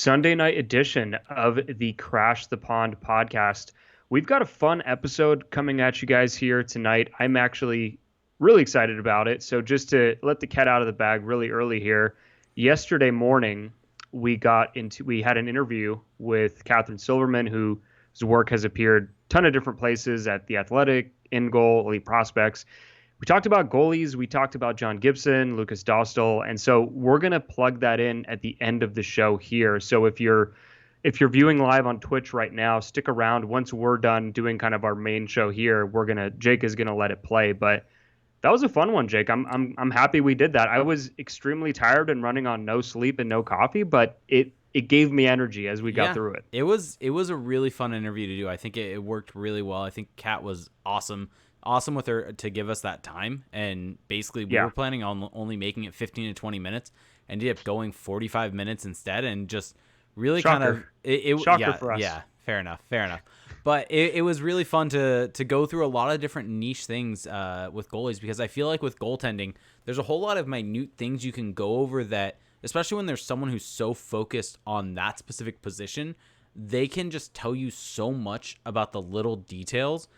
Sunday night edition of the Crash the Pond podcast. We've got a fun episode coming at you guys here tonight. I'm actually really excited about it. So just to let the cat out of the bag really early here, yesterday morning we had an interview with Catherine Silverman, whose work has appeared a ton of different places at The Athletic, In Goal, Elite Prospects. We talked about goalies. We talked about John Gibson, Lukas Dostal, and so we're gonna plug that in at the end of the show here. So if you're viewing live on Twitch right now, stick around. Once we're done doing kind of our main show here, Jake is gonna let it play. But that was a fun one, Jake. I'm happy we did that. I was extremely tired and running on no sleep and no coffee, but it gave me energy as we got through it. It was a really fun interview to do. I think it worked really well. I think Kat was awesome with her to give us that time. And basically we were planning on only making it 15 to 20 minutes, ended up going 45 minutes instead, and just really Shocker. Shocker for us. Yeah, fair enough. But it was really fun to go through a lot of different niche things with goalies, because I feel like with goaltending, there's a whole lot of minute things you can go over that, especially when there's someone who's so focused on that specific position, they can just tell you so much about the little details.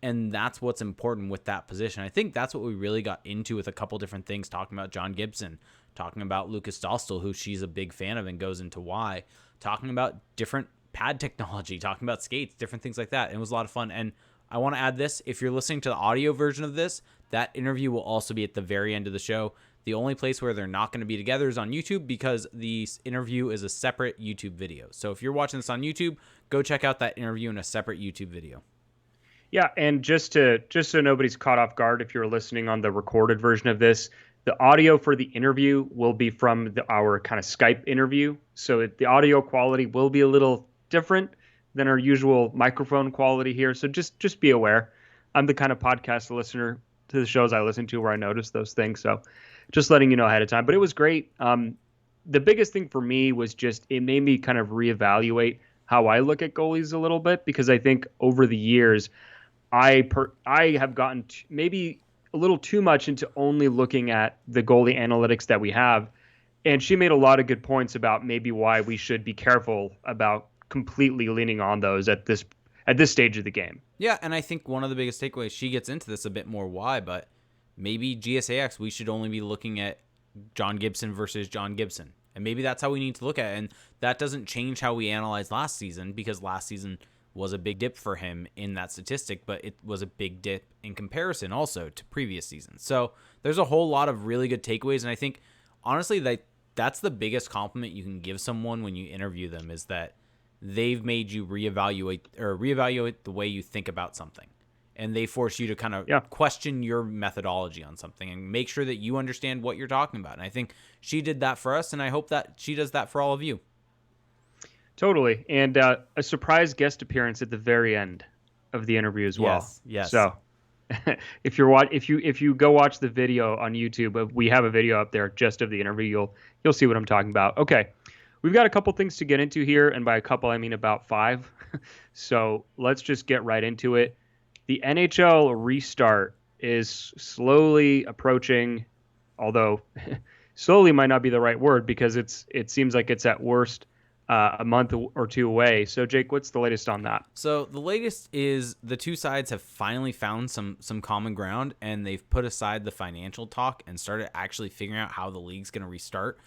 And that's what's important with that position. I think that's what we really got into with a couple different things, talking about John Gibson, talking about Lukas Dostal, who she's a big fan of and goes into why, talking about different pad technology, talking about skates, different things like that. And it was a lot of fun. And I want to add this. If you're listening to the audio version of this, that interview will also be at the very end of the show. The only place where they're not going to be together is on YouTube, because the interview is a separate YouTube video. So if you're watching this on YouTube, go check out that interview in a separate YouTube video. Yeah, and just so nobody's caught off guard, if you're listening on the recorded version of this, the audio for the interview will be from our kind of Skype interview. So the audio quality will be a little different than our usual microphone quality here. So just be aware. I'm the kind of podcast listener to the shows I listen to where I notice those things. So just letting you know ahead of time. But it was great. The biggest thing for me was just it made me kind of reevaluate how I look at goalies a little bit, because I think over the years, I have gotten maybe a little too much into only looking at the goalie analytics that we have. And she made a lot of good points about maybe why we should be careful about completely leaning on those at this stage of the game. Yeah, and I think one of the biggest takeaways, she gets into this a bit more why, but maybe GSAX, we should only be looking at John Gibson versus John Gibson. And maybe that's how we need to look at it. And that doesn't change how we analyze last season, because last season was a big dip for him in that statistic, but it was a big dip in comparison also to previous seasons. So there's a whole lot of really good takeaways. And I think, honestly, that's the biggest compliment you can give someone when you interview them, is that they've made you reevaluate the way you think about something. And they force you to kind of question your methodology on something and make sure that you understand what you're talking about. And I think she did that for us, and I hope that she does that for all of you. Totally. And a surprise guest appearance at the very end of the interview as well. Yes. So if you go watch the video on YouTube, we have a video up there just of the interview. You'll see what I'm talking about. Okay. We've got a couple things to get into here, and by a couple I mean about 5. So let's just get right into it. The NHL restart is slowly approaching, although slowly might not be the right word, because it seems like it's at worst a month or two away. So, Jake, what's the latest on that? So the latest is the two sides have finally found some common ground, and they've put aside the financial talk and started actually figuring out how the league's going to restart.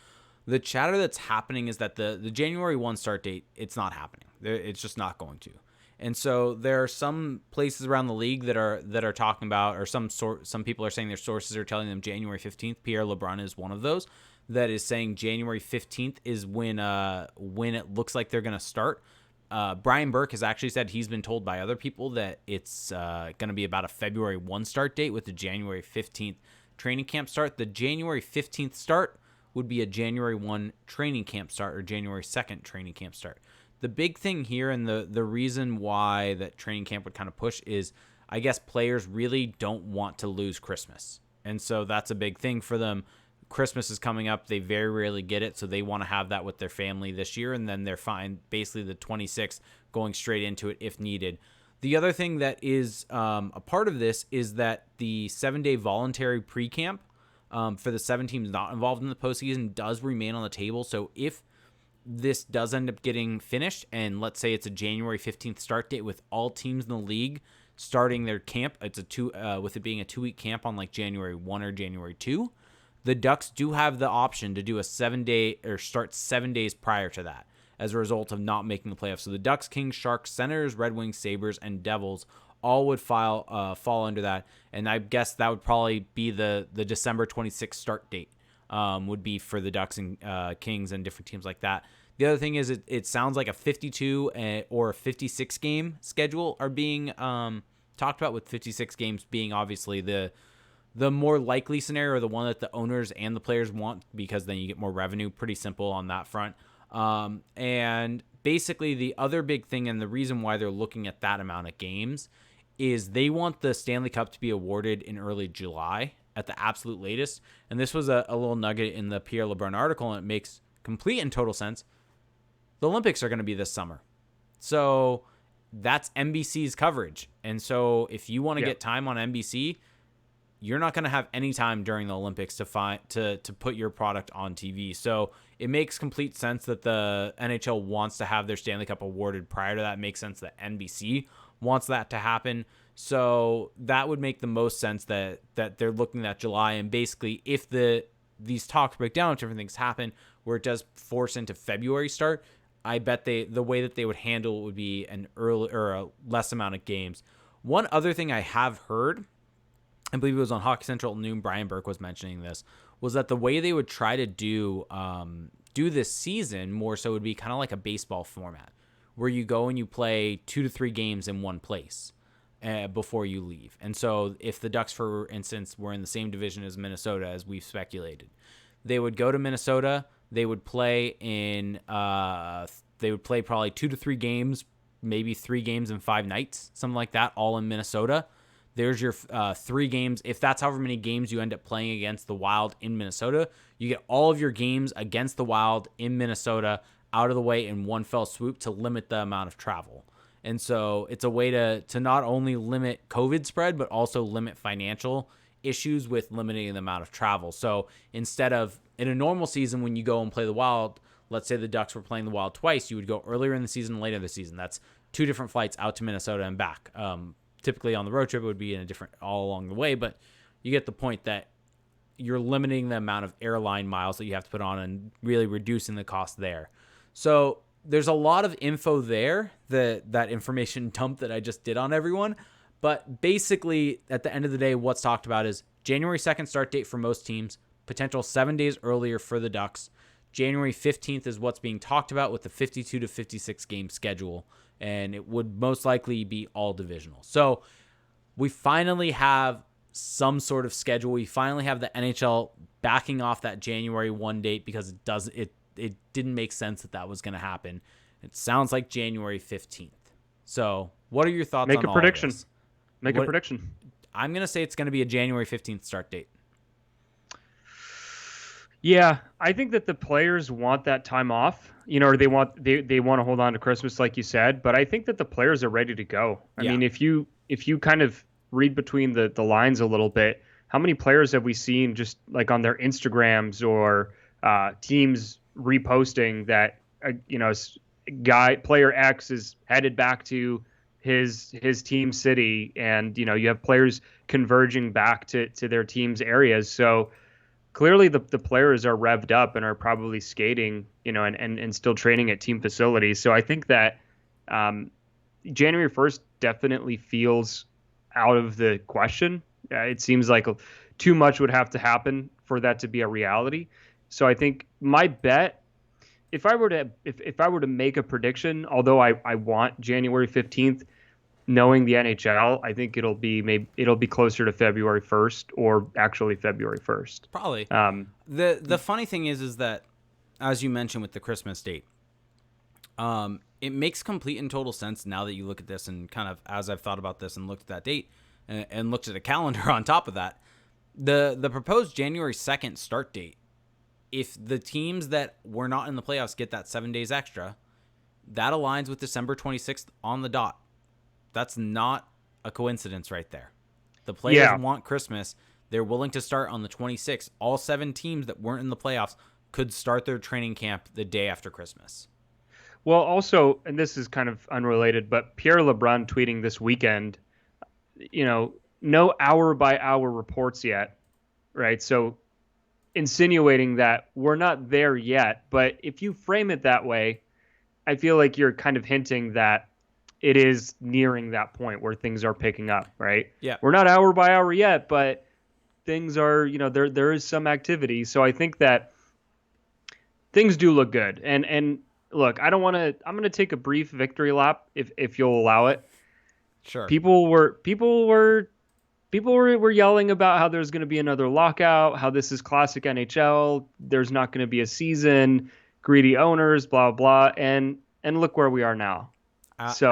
The chatter that's happening is that the January 1 start date, it's not happening. It's just not going to. And so there are some places around the league that are talking about, or some people are saying their sources are telling them January 15th. Pierre LeBrun is one of those that is saying January 15th is when it looks like they're going to start. Brian Burke has actually said he's been told by other people that it's going to be about a February 1 start date with the January 15th training camp start. The January 15th start would be a January 1 training camp start, or January 2nd training camp start. The big thing here, and the reason why that training camp would kind of push, is I guess players really don't want to lose Christmas. And so that's a big thing for them. Christmas is coming up. They very rarely get it, so they want to have that with their family this year, and then they're fine basically the 26th going straight into it if needed. The other thing that is a part of this is that the 7-day voluntary pre-camp for the 7 teams not involved in the postseason does remain on the table. So if this does end up getting finished, and let's say it's a January 15th start date with all teams in the league starting their camp, it's with it being a 2-week camp on like January 1 or January 2, the Ducks do have the option to do a 7-day or start 7 days prior to that as a result of not making the playoffs. So the Ducks, Kings, Sharks, Senators, Red Wings, Sabres, and Devils all would fall under that. And I guess that would probably be the December 26th start date would be for the Ducks and Kings and different teams like that. The other thing is it sounds like a 52 or a 56 game schedule are being talked about, with 56 games being obviously the more likely scenario, or the one that the owners and the players want, because then you get more revenue. Pretty simple on that front. And basically the other big thing, and the reason why they're looking at that amount of games, is they want the Stanley Cup to be awarded in early July at the absolute latest. And this was a little nugget in the Pierre LeBrun article, and it makes complete and total sense. The Olympics are going to be this summer. So that's NBC's coverage. And so if you want to get time on NBC, you're not going to have any time during the Olympics to put your product on TV. So it makes complete sense that the NHL wants to have their Stanley Cup awarded prior to that. It makes sense that NBC wants that to happen. So that would make the most sense that they're looking at July. And basically, if these talks break down, if different things happen where it does force into February start, I bet the way that they would handle it would be an early or a less amount of games. One other thing I have heard, I believe it was on Hockey Central at noon, Brian Burke was mentioning this, was that the way they would try to do this season more so would be kind of like a baseball format, where you go and you play 2 to 3 games in one place before you leave. And so if the Ducks, for instance, were in the same division as Minnesota, as we've speculated, they would go to Minnesota. They would play probably 2 to 3 games, maybe 3 games in 5 nights, something like that, all in Minnesota. There's your 3 games. If that's however many games you end up playing against the Wild in Minnesota, you get all of your games against the Wild in Minnesota out of the way in one fell swoop to limit the amount of travel. And so it's a way to not only limit COVID spread, but also limit financial issues with limiting the amount of travel. So instead of in a normal season, when you go and play the Wild, let's say the Ducks were playing the Wild twice, you would go earlier in the season, later in the season. That's 2 different flights out to Minnesota and back. Typically on the road trip, it would be in a different all along the way, but you get the point that you're limiting the amount of airline miles that you have to put on and really reducing the cost there. So there's a lot of info there, that information dump that I just did on everyone. But basically, at the end of the day, what's talked about is January 2nd start date for most teams, potential 7 days earlier for the Ducks. January 15th is what's being talked about with the 52 to 56 game schedule, and it would most likely be all divisional. So we finally have some sort of schedule. We finally have the NHL backing off that January 1 date, because it didn't make sense that was going to happen. It sounds like January 15th. So what are your thoughts on all of this? Make a prediction. I'm going to say it's going to be a January 15th start date. Yeah, I think that the players want that time off, or they want to hold on to Christmas, like you said. But I think that the players are ready to go. I mean, if you kind of read between the lines a little bit, how many players have we seen just like on their Instagrams or teams reposting that player X is headed back to his team city, and you have players converging back to their team's areas. So clearly the players are revved up and are probably skating, and still training at team facilities. So I think that January 1st definitely feels out of the question. It seems like too much would have to happen for that to be a reality. So I think my bet, if I were to make a prediction, although I want January 15th, knowing the NHL, I think it'll be closer to February 1st, or actually February 1st. Probably. The funny thing is that, as you mentioned with the Christmas date, it makes complete and total sense now that you look at this, and kind of as I've thought about this and looked at that date and looked at a calendar on top of that, the proposed January 2nd start date, if the teams that were not in the playoffs get that 7 days extra, that aligns with December 26th on the dot. That's not a coincidence right there. The players want Christmas. They're willing to start on the 26th. All 7 teams that weren't in the playoffs could start their training camp the day after Christmas. Well, also, and this is kind of unrelated, but Pierre LeBrun tweeting this weekend, no hour by hour reports yet, right? So insinuating that we're not there yet, but if you frame it that way, I feel like you're kind of hinting that it is nearing that point where things are picking up, right? Yeah. We're not hour by hour yet, but things are, there is some activity. So I think that things do look good. And look, I'm going to take a brief victory lap if you'll allow it. Sure. People were yelling about how there's going to be another lockout, how this is classic NHL, there's not going to be a season, greedy owners, blah blah, and look where we are now. So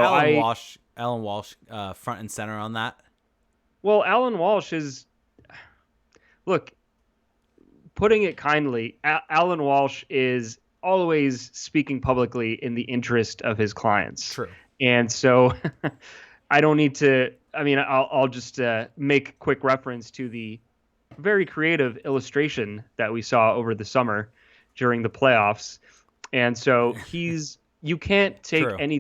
Alan Walsh, front and center on that. Well, Alan Walsh is, look, putting it kindly, Alan Walsh is always speaking publicly in the interest of his clients. True. And so I don't need to. I mean, I'll just make quick reference to the very creative illustration that we saw over the summer during the playoffs. And so you can't take True.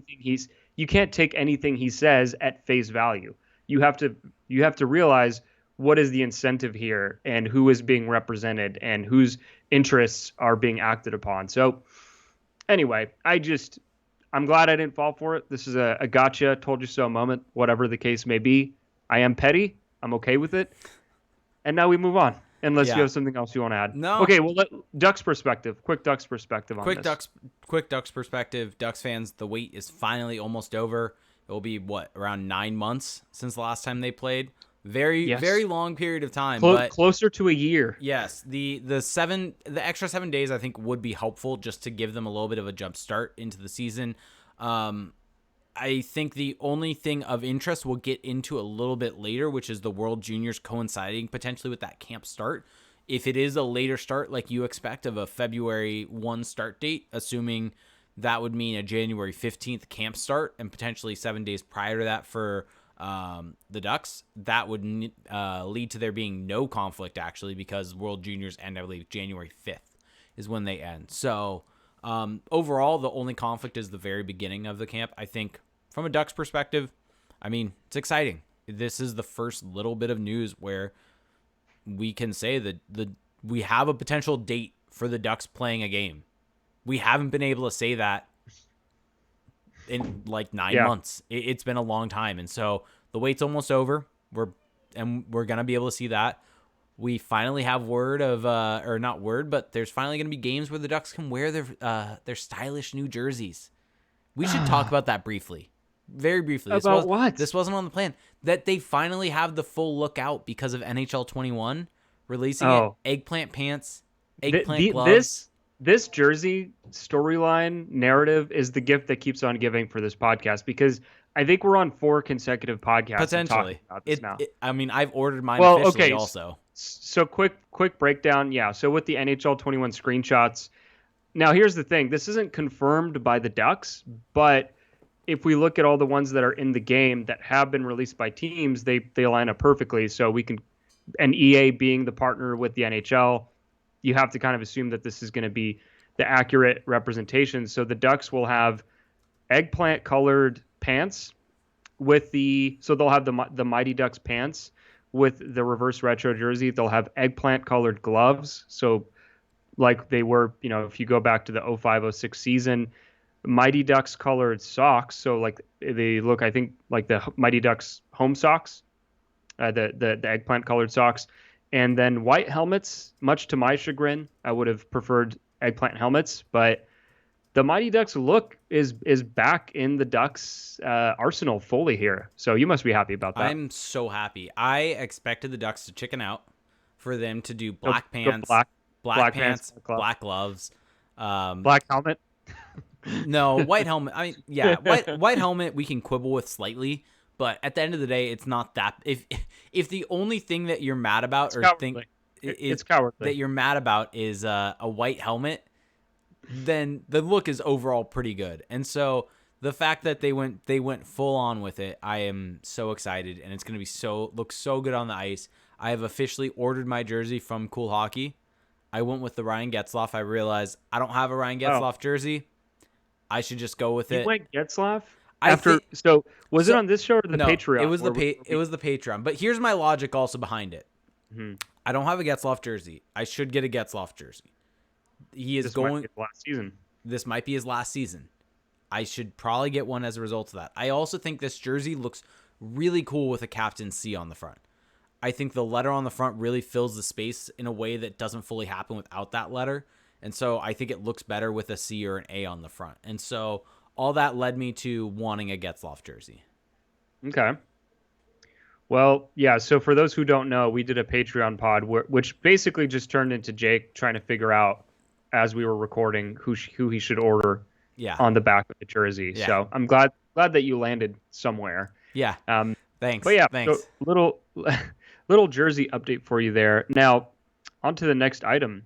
you can't take anything he says at face value. You have to realize what is the incentive here and who is being represented and whose interests are being acted upon. So anyway, I'm glad I didn't fall for it. This is a gotcha, told you so moment, whatever the case may be. I am petty. I'm okay with it. And now we move on, unless you have something else you want to add. No. Okay, well, Ducks perspective. Quick Ducks perspective on this. Quick Ducks perspective. Ducks fans, the wait is finally almost over. It will be, around 9 months since the last time they played. Very long period of time. But closer to a year. Yes, the extra 7 days I think would be helpful just to give them a little bit of a jump start into the season. I think the only thing of interest we'll get into a little bit later, which is the World Juniors coinciding potentially with that camp start. If it is a later start like you expect of a February 1 start date, assuming that would mean a January 15th camp start and potentially 7 days prior to that for the Ducks, that would lead to there being no conflict actually, because World Juniors end, I believe, January 5th is when they end. So overall, the only conflict is the very beginning of the camp. I think from a Ducks perspective, I mean, it's exciting. This is the first little bit of news where we can say that we have a potential date for the Ducks playing a game. We haven't been able to say that in like 9 months. It's been a long time. And so the wait's almost over. We're going to be able to see that. We finally have word of, or not word, but there's finally going to be games where the Ducks can wear their stylish new jerseys. We should talk about that briefly. Very briefly. What? This wasn't on the plan. That they finally have the full look out because of NHL 21 releasing it. Eggplant pants, eggplant gloves. This jersey storyline narrative is the gift that keeps on giving for this podcast, because I think we're on 4 consecutive podcasts potentially talking about this now. I mean, I've ordered mine officially also. So quick breakdown. Yeah. So with the NHL 21 screenshots, now here's the thing. This isn't confirmed by the Ducks, but if we look at all the ones that are in the game that have been released by teams, they line up perfectly. So we can, and EA being the partner with the NHL, you have to kind of assume that this is going to be the accurate representation. So the Ducks will have eggplant colored pants so they'll have the Mighty Ducks pants with the reverse retro jersey. They'll have eggplant colored gloves. So like they were, if you go back to the 05-06 season, Mighty Ducks colored socks. So like they look, I think, like the Mighty Ducks home socks, the eggplant colored socks. And then white helmets, much to my chagrin. I would have preferred eggplant helmets, but the Mighty Ducks look is back in the Ducks arsenal fully here. So you must be happy about that. I'm so happy. I expected the Ducks to chicken out, for them to do black pants, black pants, black gloves, black helmet. No, white helmet. I mean, yeah, white helmet we can quibble with slightly. But at the end of the day, it's not that. If the only thing that you're mad about it's cowardly that you're mad about is a white helmet, then the look is overall pretty good. And so the fact that they went full on with it, I am so excited, and it's going to be look so good on the ice. I have officially ordered my jersey from Cool Hockey. I went with the Ryan Getzlaf. I realized I don't have a Ryan Oh, Getzlaf jersey. I should just go with you it. went Getzlaf I after. think So was it so. on this show or the No, it Patreon? was it was the Patreon. But here's my logic also behind it. Mhm. I don't have a Getzlaf jersey. I should get a Getzlaf jersey. He is This might going. be the last season. This might be his last season. I should probably get one as a result of that. I also think this jersey looks really cool with a Captain C on the front. I think the letter on the front really fills the space in a way that doesn't fully happen without that letter. And so I think it looks better with a C or an A on the front. And so all that led me to wanting a Getzlaf jersey. Okay. Well, yeah. So for those who don't know, we did a Patreon pod which basically just turned into Jake trying to figure out as we were recording who he should order Yeah. on the back of the jersey. Yeah. So I'm glad that you landed somewhere. Yeah. Thanks. But yeah, Thanks. so little jersey update for you there. Now, on to the next item.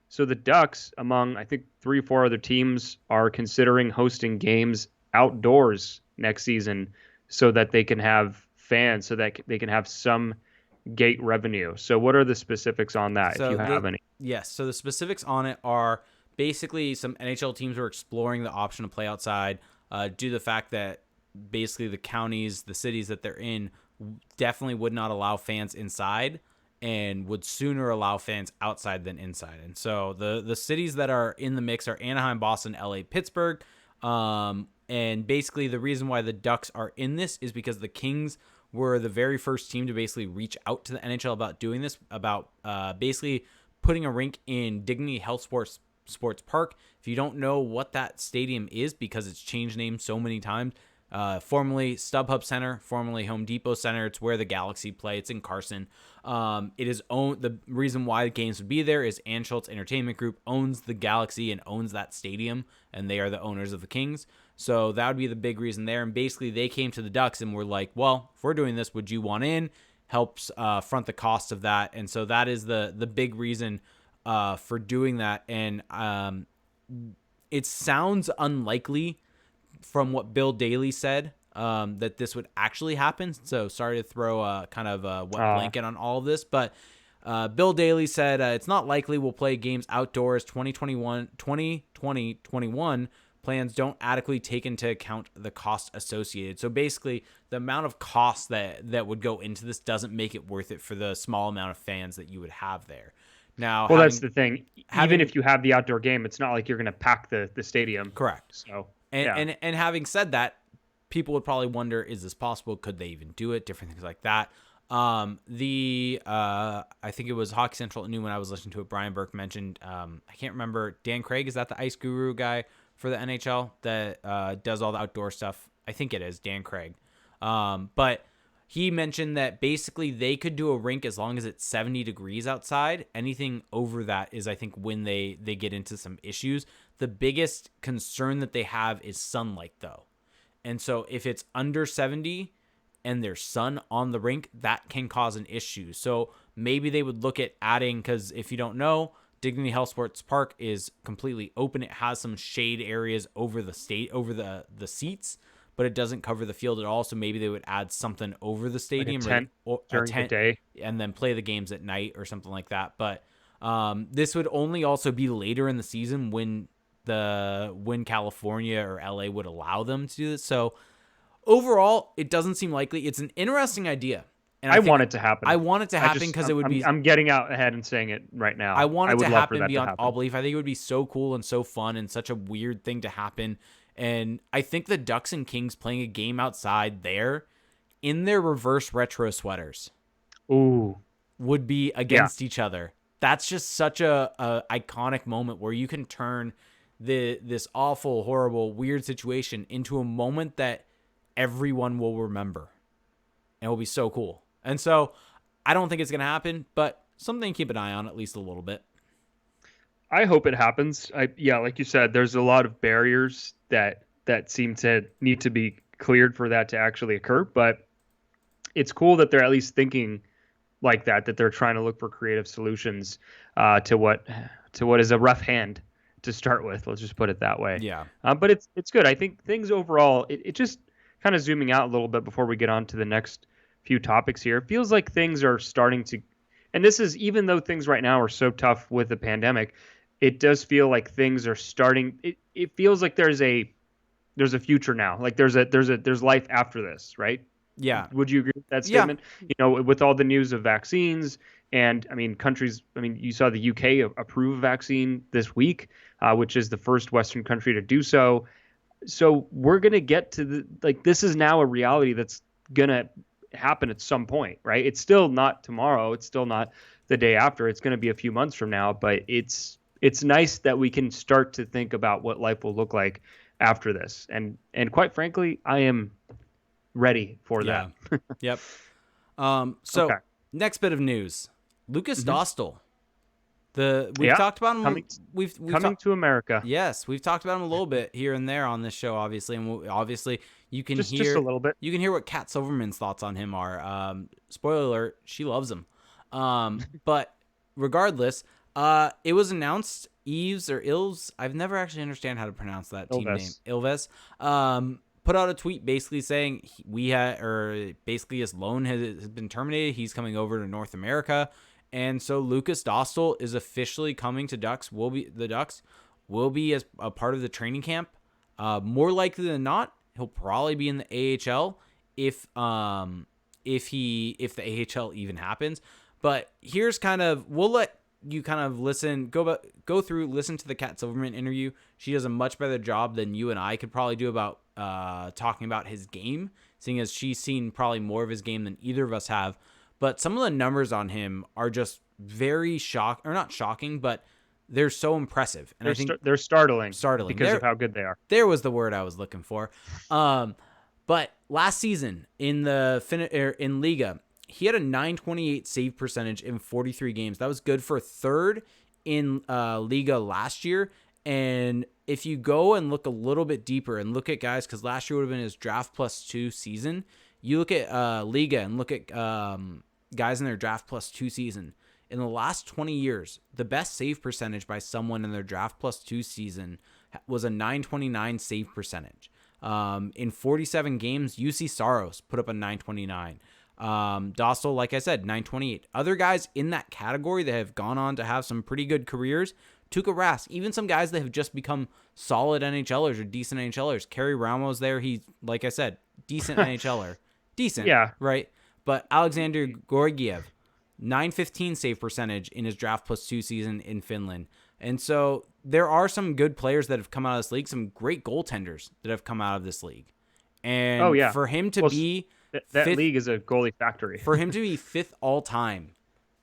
So the Ducks, among I think 3 or 4 other teams, are considering hosting games outdoors next season so that they can have fans, so that they can have some gate revenue. So what are the specifics on that, if you have any? Yes. So the specifics on it are basically some NHL teams are exploring the option to play outside due to the fact that basically the counties, the cities that they're in definitely would not allow fans inside and would sooner allow fans outside than inside. And so the cities that are in the mix are Anaheim, Boston, LA, Pittsburgh. And basically the reason why the Ducks are in this is because the Kings were the very first team to basically reach out to the NHL about doing this, about basically putting a rink in Dignity Health Sports Park. If you don't know what that stadium is, because it's changed names so many times, formerly StubHub Center, formerly Home Depot Center. It's where the Galaxy play. It's in Carson. It is owned. The reason why the games would be there is Ann Schultz Entertainment Group owns the Galaxy and owns that stadium, and they are the owners of the Kings. So that would be the big reason there. And basically, they came to the Ducks and were like, "Well, if we're doing this, would you want in? Helps front the cost of that." And so that is the big reason for doing that. And it sounds unlikely from what Bill Daly said that this would actually happen. So sorry to throw a kind of a wet blanket on all of this, but Bill Daly said it's not likely we'll play games outdoors 2021 plans don't adequately take into account the cost associated. So basically the amount of cost that would go into this doesn't make it worth it for the small amount of fans that you would have there. Now, well, that's the thing. Even if you have the outdoor game, it's not like you're going to pack the stadium. Correct. So, and having said that, people would probably wonder, is this possible? Could they even do it? Different things like that. I think it was Hockey Central at noon when I was listening to it. Brian Burke mentioned, I can't remember, Dan Craig, is that the ice guru guy for the NHL that does all the outdoor stuff? I think it is Dan Craig. But he mentioned that basically they could do a rink as long as it's 70 degrees outside. Anything over that is, I think, when they get into some issues. The biggest concern that they have is sunlight, though. And so if it's under 70 and there's sun on the rink, that can cause an issue. So maybe they would look at adding, because if you don't know, Dignity Health Sports Park is completely open. It has some shade areas over the seats, but it doesn't cover the field at all. So maybe they would add something over the stadium, like a tent during the day, and then play the games at night or something like that. But this would only also be later in the season when California or LA would allow them to do this. So overall, it doesn't seem likely. It's an interesting idea. And I want it to happen. I want it to happen because it would be... I'm getting out ahead and saying it right now. I want it to happen beyond all belief. I think it would be so cool and so fun and such a weird thing to happen. And I think the Ducks and Kings playing a game outside there in their reverse retro sweaters would be against each other. That's just such a iconic moment where you can turn this awful, horrible, weird situation into a moment that everyone will remember. And it will be so cool. And so I don't think it's going to happen, but something to keep an eye on at least a little bit. I hope it happens. Like you said, there's a lot of barriers that seem to need to be cleared for that to actually occur. But it's cool that they're at least thinking like that they're trying to look for creative solutions to what is a rough hand to start with. Let's just put it that way. Yeah. But it's good. I think things overall, it just kind of zooming out a little bit before we get on to the next few topics here. It feels like things are starting to And this is even though things right now are so tough with the pandemic, it does feel like things are starting. It feels like there's a future now. Like there's life after this, right? Yeah. Would you agree with that Yeah. statement? With all the news of vaccines and countries. You saw the UK approve a vaccine this week, which is the first Western country to do so. So we're gonna get to this is now a reality that's gonna happen at some point, right? It's still not tomorrow. It's still not the day after. It's gonna be a few months from now. But it's nice that we can start to think about what life will look like after this. And quite frankly, I am ready for that. Yep. So Okay. next bit of news, Lukas Mm-hmm. Dostal. We've talked about him. We've coming to America. Yes, we've talked about him a little bit here and there on this show, obviously, and obviously you can hear just a little bit. You can hear what Kat Silverman's thoughts on him are. Spoiler alert: she loves him. But regardless, it was announced. Eves or Ilves, I've never actually understand how to pronounce that team name. Ilves. Put out a tweet basically saying basically his loan has been terminated. He's coming over to North America. And so Lukas Dostal is officially coming to Ducks. The Ducks will be as a part of the training camp. More likely than not, he'll probably be in the AHL if the AHL even happens. But here's we'll let you kind of listen, go through, listen to the Kat Silverman interview. She does a much better job than you and I could probably do about talking about his game, seeing as she's seen probably more of his game than either of us have. But some of the numbers on him are just very not shocking, but they're so impressive. And I think they're startling because of how good they are. There was the word I was looking for. But last season in in Liga, he had a .928 save percentage in 43 games. That was good for third in Liga last year. And if you go and look a little bit deeper and look at guys, because last year would have been his draft plus 2 season, you look at Liga and look at guys in their draft plus 2 season. In the last 20 years, the best save percentage by someone in their draft plus 2 season was a .929 save percentage. In 47 games, UC Saros put up a .929. Dostal, like I said, .928. Other guys in that category that have gone on to have some pretty good careers, Tuukka Rask, even some guys that have just become solid NHLers or decent NHLers. Kerry Ramos there, he's, like I said, decent NHLer. Decent, yeah, right? But Alexander Georgiev, .915 save percentage in his draft plus 2 season in Finland. And so there are some good players that have come out of this league, some great goaltenders that have come out of this league. And for him to be that fifth, league is a goalie factory. For him to be fifth all time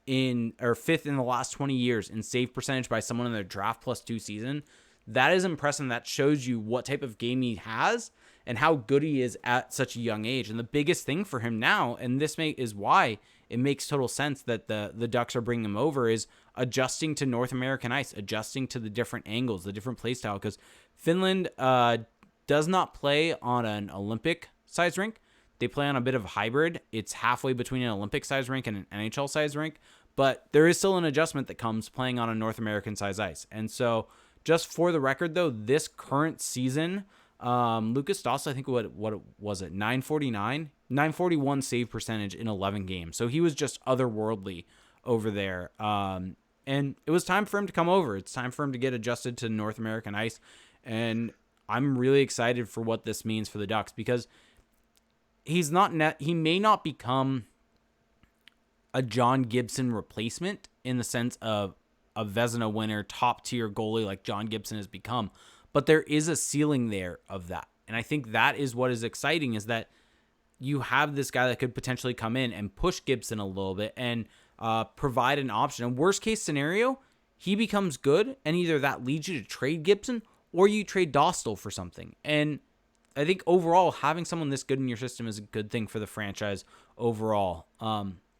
fifth in the last 20 years in save percentage by someone in their draft plus 2 season, that is impressive. That shows you what type of game he has and how good he is at such a young age. And the biggest thing for him now, and this is why it makes total sense that the Ducks are bringing him over, is adjusting to North American ice, adjusting to the different angles, the different play style. Because Finland does not play on an Olympic size rink. They play on a bit of a hybrid. It's halfway between an Olympic size rink and an NHL size rink. But there is still an adjustment that comes playing on a North American size ice. And so just for the record, though, this current season, Lukas Dostal, I think what was it, 941 save percentage in 11 games. So he was just otherworldly over there. And it was time for him to come over. It's time for him to get adjusted to North American ice. And I'm really excited for what this means for the Ducks, because he may not become a John Gibson replacement in the sense of a Vezina winner, top tier goalie like John Gibson has become, but there is a ceiling there of that. And I think that is what is exciting, is that you have this guy that could potentially come in and push Gibson a little bit and provide an option. In worst case scenario, he becomes good, and either that leads you to trade Gibson or you trade Dostal for something. And I think overall, having someone this good in your system is a good thing for the franchise overall.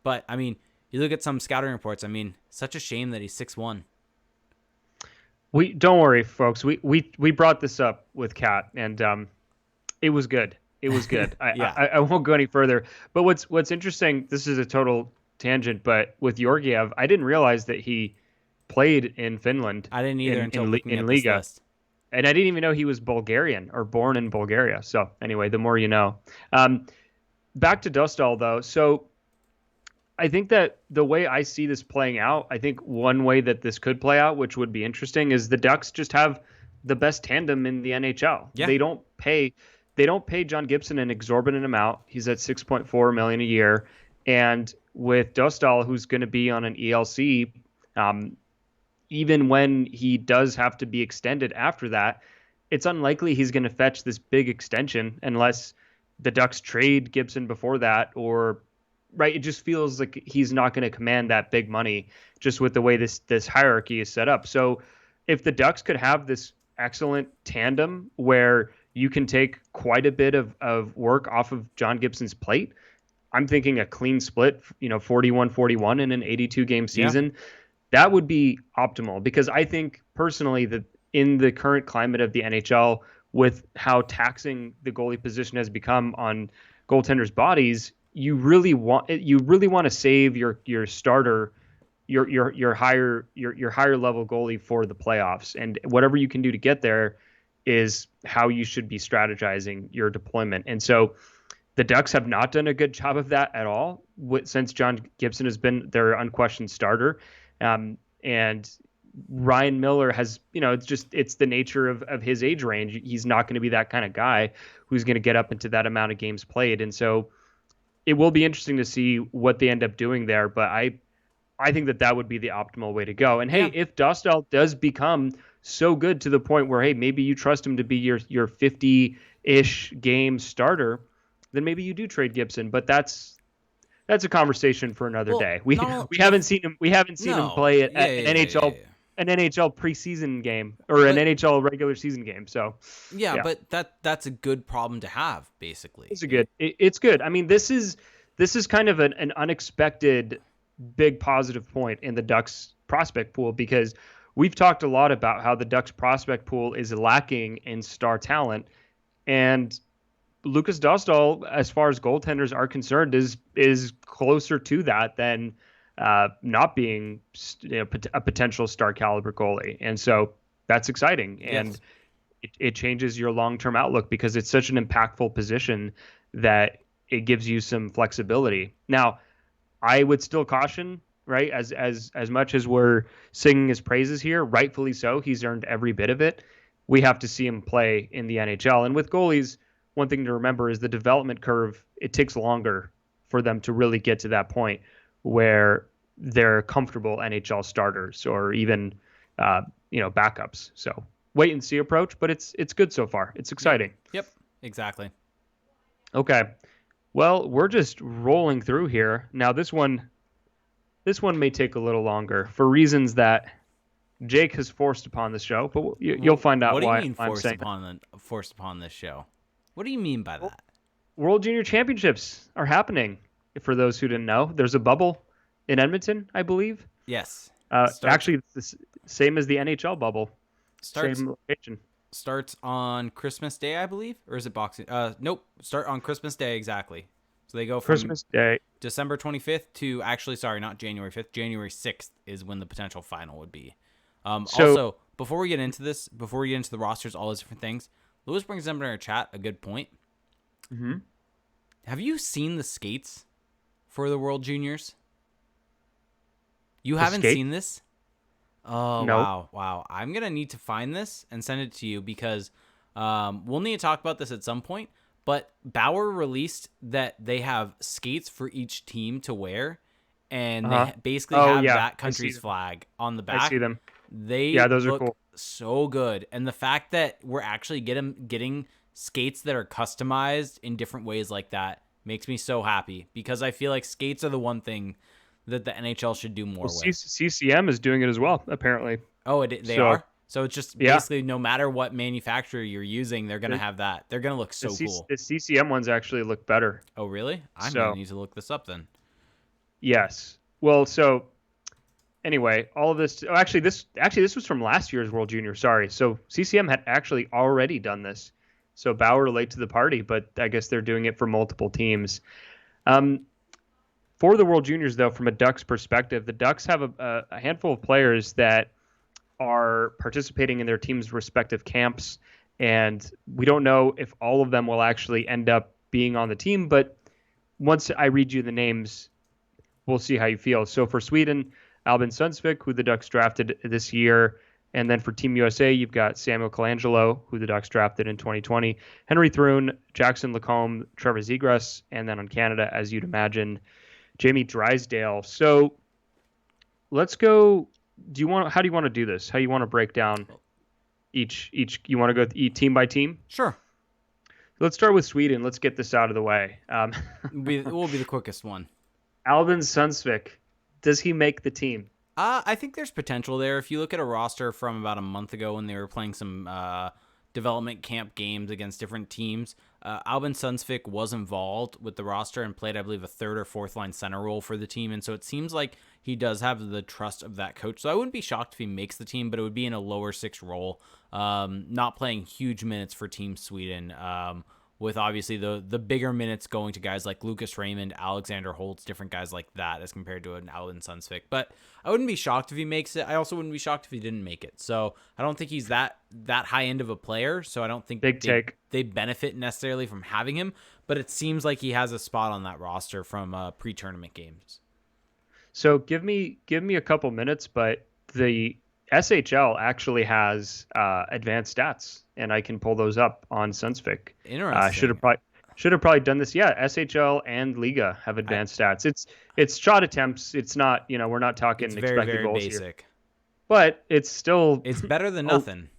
But I mean, you look at some scouting reports. I mean, such a shame that he's 6'1". We don't worry, folks. We brought this up with Kat, and it was good. It was good. I won't go any further. But what's interesting, this is a total tangent, but with Georgiev, I didn't realize that he played in Finland. I didn't either until looking at Liga. this list. And I didn't even know he was Bulgarian or born in Bulgaria. So anyway, the more you know. Back to Dostal, though. So I think that the way I see this playing out, I think one way that this could play out, which would be interesting, is the Ducks just have the best tandem in the NHL. Yeah. They don't pay John Gibson an exorbitant amount. He's at 6.4 million a year, and with Dostal, who's going to be on an ELC, even when he does have to be extended after that, it's unlikely he's going to fetch this big extension unless the Ducks trade Gibson before that, or right. It just feels like he's not going to command that big money just with the way this hierarchy is set up. So if the Ducks could have this excellent tandem where you can take quite a bit of work off of John Gibson's plate, I'm thinking a clean split, 41-41 in an 82 game season. Yeah. That would be optimal, because I think personally that in the current climate of the NHL, with how taxing the goalie position has become on goaltenders' bodies, you really want to save your starter, your higher level goalie for the playoffs, and whatever you can do to get there is how you should be strategizing your deployment. And so the Ducks have not done a good job of that at all since John Gibson has been their unquestioned starter. And Ryan Miller has, it's the nature of his age range. He's not going to be that kind of guy who's going to get up into that amount of games played. And so it will be interesting to see what they end up doing there. But I think that would be the optimal way to go. And hey, if Dostal does become so good to the point where, hey, maybe you trust him to be your 50-ish game starter, then maybe you do trade Gibson. But that's a conversation for another day. We haven't seen him play an NHL preseason game or an NHL regular season game. So but that's a good problem to have, basically. It's good. I mean, this is kind of an unexpected big positive point in the Ducks prospect pool, because we've talked a lot about how the Ducks prospect pool is lacking in star talent, and Lukas Dostal, as far as goaltenders are concerned, is closer to that than not being a potential star caliber goalie. And so that's exciting. And it changes your long-term outlook, because it's such an impactful position that it gives you some flexibility. Now, I would still caution, right? As much as we're singing his praises here, rightfully so, he's earned every bit of it. We have to see him play in the NHL. And with goalies, one thing to remember is the development curve. It takes longer for them to really get to that point where they're comfortable NHL starters or even, backups. So wait and see approach, but it's good so far. It's exciting. Yep, exactly. Okay. Well, we're just rolling through here. Now this one may take a little longer for reasons that Jake has forced upon the show, but you'll find out why. What do you mean forced upon this show? What do you mean by that? World Junior Championships are happening. For those who didn't know, there's a bubble in Edmonton, I believe. Yes. Actually, it's the same as the NHL bubble. Same location. Starts on Christmas Day, I believe, or is it Boxing? Nope. Start on Christmas Day, exactly. So they go from Christmas Day, December 25th to not January 5th. January 6th is when the potential final would be. Also, before we get into the rosters, all those different things, Lewis brings up in our chat a good point. Mm-hmm. Have you seen the skates for the World Juniors? You haven't seen this? Oh, no. Wow. I'm going to need to find this and send it to you, because we'll need to talk about this at some point. But Bauer released that they have skates for each team to wear, and they basically have that country's flag on the back. I see them. Those are cool. So good. And the fact that we're actually getting skates that are customized in different ways like that makes me so happy, because I feel like skates are the one thing that the NHL should do more with. CCM is doing it as well, apparently. Oh, they are? So it's just basically no matter what manufacturer you're using, they're going to have that. They're going to look so cool. The CCM ones actually look better. Oh, really? I'm going to need to look this up then. Yes. Well, so anyway, all of this this was from last year's World Junior. Sorry. So CCM had actually already done this. So Bauer late to the party, but I guess they're doing it for multiple teams. For the World Juniors, though, from a Ducks perspective, the Ducks have a handful of players that are participating in their team's respective camps, and we don't know if all of them will actually end up being on the team, but once I read you the names, we'll see how you feel. So for Sweden, Albin Sundsvik, who the Ducks drafted this year. And then for Team USA, you've got Samuel Colangelo, who the Ducks drafted in 2020, Henry Thrun, Jackson Lacombe, Trevor Zegras, and then on Canada, as you'd imagine, Jamie Drysdale. So let's go. How do you want to do this? How do you want to break down each? You want to go team by team? Sure. Let's start with Sweden. Let's get this out of the way. It will be the quickest one. Albin Sundsvik, does he make the team? I think there's potential there. If you look at a roster from about a month ago when they were playing some development camp games against different teams, Albin Sundsvik was involved with the roster and played, I believe, a third or fourth line center role for the team. And so it seems like he does have the trust of that coach. So I wouldn't be shocked if he makes the team, but it would be in a lower six role, not playing huge minutes for Team Sweden. With obviously the bigger minutes going to guys like Lucas Raymond, Alexander Holtz, different guys like that as compared to an Albin Sundsvik. But I wouldn't be shocked if he makes it. I also wouldn't be shocked if he didn't make it. So I don't think he's that high end of a player. So I don't think they benefit necessarily from having him. But it seems like he has a spot on that roster from pre-tournament games. So give me a couple minutes, but the SHL actually has advanced stats, and I can pull those up on Sundsvik. Interesting. Should have probably done this. Yeah, SHL and Liga have advanced stats. It's shot attempts. It's not, we're not talking expected goals basic here. But it's better than nothing.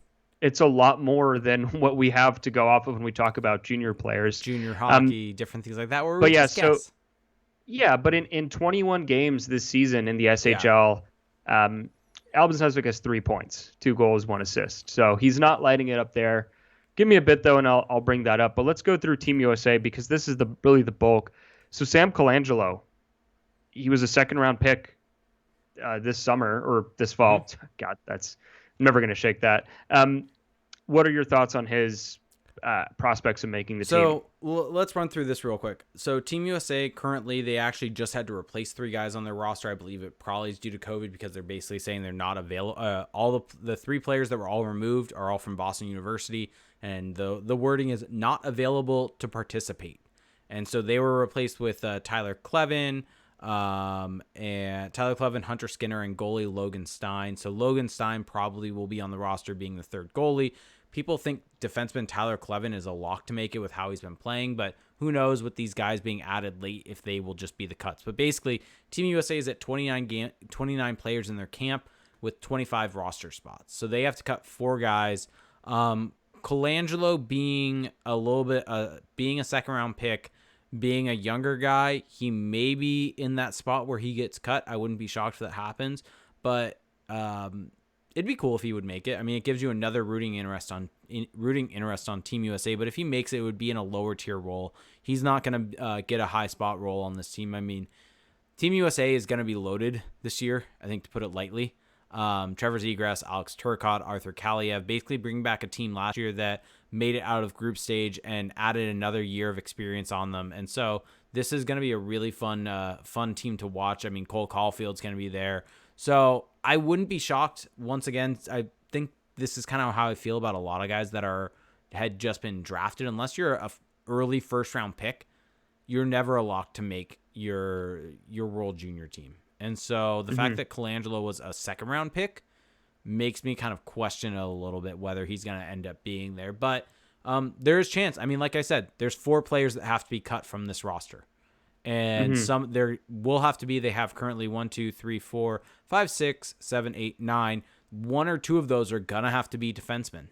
It's a lot more than what we have to go off of when we talk about junior players, junior hockey, different things like that. But in 21 games this season in the SHL, Albin Sundsvik has 3 points, 2 goals, 1 assist. So he's not lighting it up there. Give me a bit, though, and I'll bring that up. But let's go through Team USA because this is really the bulk. So Sam Colangelo, he was a second-round pick this summer or this fall. Mm-hmm. God, I'm never going to shake that. What are your thoughts on his prospects of making the team? So let's run through this real quick. So Team USA currently, they actually just had to replace 3 guys on their roster. I believe it probably is due to COVID because they're basically saying they're not available. All the 3 players that were all removed are all from Boston University, and the wording is not available to participate. And so they were replaced with Tyler Clevin, Hunter Skinner, and goalie Logan Stein. So Logan Stein probably will be on the roster being the 3rd goalie. People think defenseman Tyler Clevin is a lock to make it with how he's been playing, but who knows with these guys being added late if they will just be the cuts. But basically, Team USA is at 29 players in their camp with 25 roster spots. So they have to cut 4 guys. Colangelo being a little bit, being a second-round pick, being a younger guy, he may be in that spot where he gets cut. I wouldn't be shocked if that happens, but it'd be cool if he would make it. I mean, it gives you another rooting interest on Team USA, but if he makes it, it would be in a lower tier role. He's not going to get a high spot role on this team. I mean, Team USA is going to be loaded this year, I think, to put it lightly. Trevor Zegras, Alex Turcotte, Arthur Kaliev, basically bringing back a team last year that made it out of group stage and added another year of experience on them. And so this is going to be a really fun team to watch. I mean, Cole Caulfield's going to be there. So I wouldn't be shocked. Once again, I think this is kind of how I feel about a lot of guys that had just been drafted. Unless you're a early first round pick, you're never a lock to make your World Junior team. And so the fact that Colangelo was a second round pick makes me kind of question a little bit whether he's going to end up being there. But there is chance. I mean, like I said, there's 4 players that have to be cut from this roster. And some there will have to be. They have currently 1, 2, 3, 4, 5, 6, 7, 8, 9. 1 or 2 of those are going to have to be defensemen.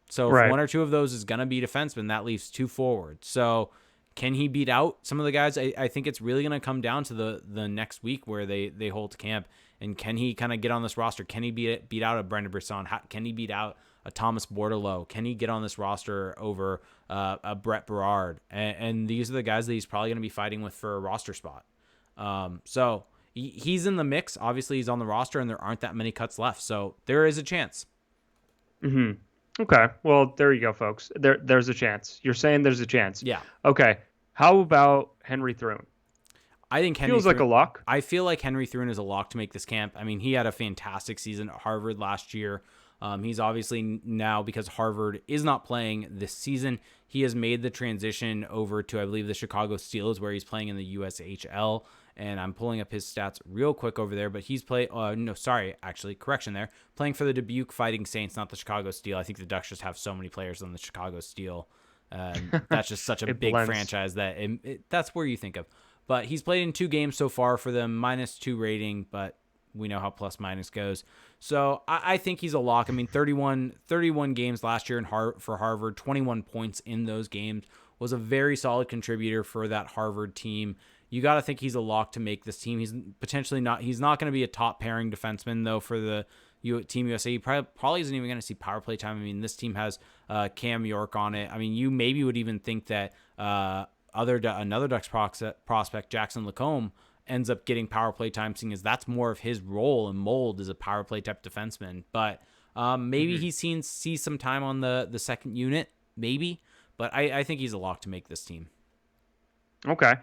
So if 1 or 2 of those is going to be defensemen, that leaves 2 forwards. So can he beat out some of the guys? I think it's really going to come down to the next week where they hold camp. And can he kind of get on this roster? Can he beat out a Brendan Brisson? Can he beat out a Thomas Bordelot? Can he get on this roster over a Brett Berard? And these are the guys that he's probably going to be fighting with for a roster spot. So he's in the mix. Obviously, he's on the roster, and there aren't that many cuts left. So there is a chance. Mm-hmm. Okay. Well, there you go, folks. There's a chance. You're saying there's a chance. Yeah. Okay. How about Henry Thrun? I think Henry feels like a lock. I feel like Henry Thrun is a lock to make this camp. I mean, he had a fantastic season at Harvard last year. He's obviously now, because Harvard is not playing this season, he has made the transition over to, I believe, the Chicago Steelers, where he's playing in the USHL. and I'm pulling up his stats real quick over there, but he's correction there. Playing for the Dubuque Fighting Saints, not the Chicago Steel. I think the Ducks just have so many players on the Chicago Steel. That's just such a big blends. franchise that that's where you think of. But he's played in 2 games so far for them, -2 rating, but we know how plus minus goes. So I think he's a lock. I mean, 31 games last year for Harvard, 21 points in those games, was a very solid contributor for that Harvard team. You got to think he's a lock to make this team. He's not going to be a top pairing defenseman, though, for the Team USA. He probably isn't even going to see power play time. I mean, this team has Cam York on it. I mean, you maybe would even think that another Ducks prospect, Jackson Lacombe, ends up getting power play time, seeing as that's more of his role and mold as a power play type defenseman. But maybe he sees some time on the second unit, maybe. But I think he's a lock to make this team. Okay.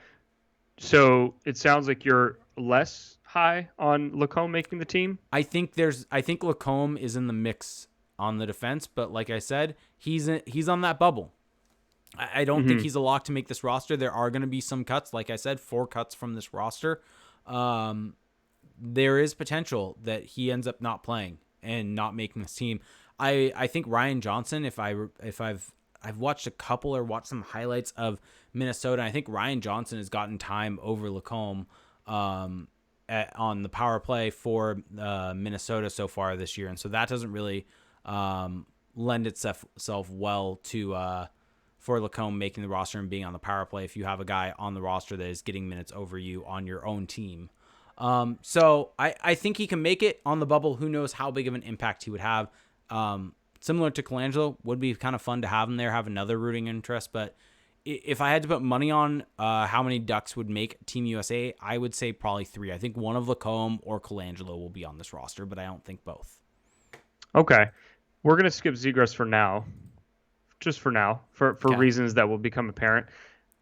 So it sounds like you're less high on Lacombe making the team. I think Lacombe is in the mix on the defense, but like I said, he's on that bubble. I don't think he's a lock to make this roster. There are going to be some cuts. Like I said, 4 cuts from this roster. There is potential that he ends up not playing and not making this team. I think Ryan Johnson, I've watched a couple or watched some highlights of Minnesota. I think Ryan Johnson has gotten time over Lacombe on the power play for Minnesota so far this year. And so that doesn't really lend itself well to for Lacombe making the roster and being on the power play if you have a guy on the roster that is getting minutes over you on your own team. So I think he can make it on the bubble. Who knows how big of an impact he would have. Similar to Colangelo, would be kind of fun to have him there, have another rooting interest. But if I had to put money on how many Ducks would make Team USA, I would say probably 3. I think one of Lacombe or Colangelo will be on this roster, but I don't think both. Okay. We're going to skip Zegras for now. Just for now, for reasons that will become apparent.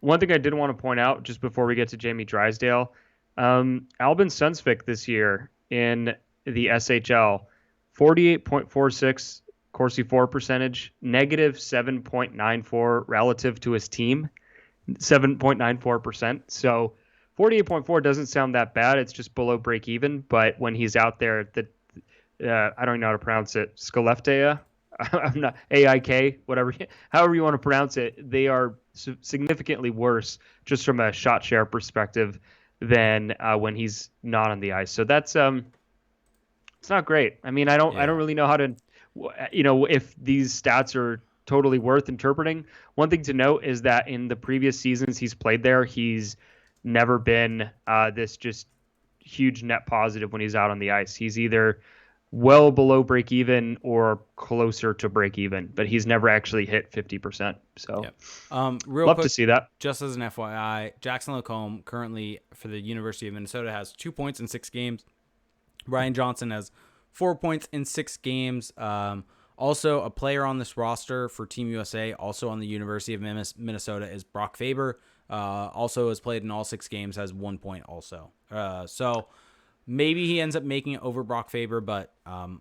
One thing I did want to point out just before we get to Jamie Drysdale, Albin Sunsvik this year in the SHL, 48.46 Corsi 4 percentage, negative 7.94 relative to his team, 7.94%. So 48.4 doesn't sound that bad. It's just below break even. But when he's out there, I don't know how to pronounce it, Skellefteå, I'm not AIK, whatever, however you want to pronounce it. They are significantly worse just from a shot share perspective than when he's not on the ice. So that's it's not great. I mean, I don't really know how to, if these stats are totally worth interpreting. One thing to note is that in the previous seasons he's played there, he's never been this just huge net positive when he's out on the ice. He's either well below break even or closer to break even, but he's never actually hit 50%. So real love quick, to see that. Just as an FYI, Jackson Lacombe currently for the University of Minnesota has 2 points in 6 games. Ryan Johnson has 4 points in 6 games. Also a player on this roster for Team USA, also on the University of Minnesota, is Brock Faber. Also has played in all 6 games, has 1 point also. So maybe he ends up making it over Brock Faber, but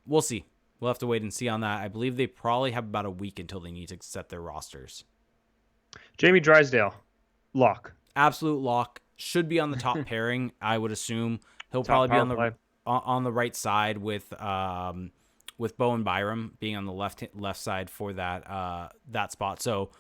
we'll see. We'll have to wait and see on that. I believe they probably have about a week until they need to set their rosters. Jamie Drysdale, lock. Absolute lock. Should be on the top pairing, I would assume. He'll probably be on the right side with Bowen Byram being on the left side for that spot. So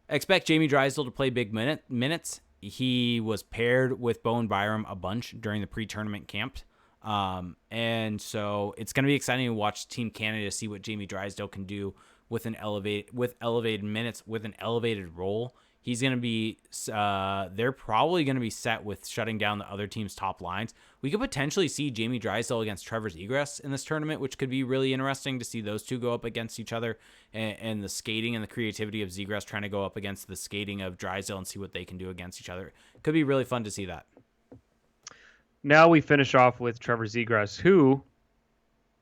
expect Jamie Drysdale to play big minutes. He was paired with Bowen Byram a bunch during the pre-tournament camp. And so it's going to be exciting to watch Team Canada see what Jamie Drysdale can do with elevated minutes, with an elevated role. He's going to be, they're probably going to be set with shutting down the other team's top lines. We could potentially see Jamie Drysdale against Trevor Zegras in this tournament, which could be really interesting to see those two go up against each other, and the skating and the creativity of Zegras trying to go up against the skating of Drysdale and see what they can do against each other. Could be really fun to see that. Now we finish off with Trevor Zegras, who,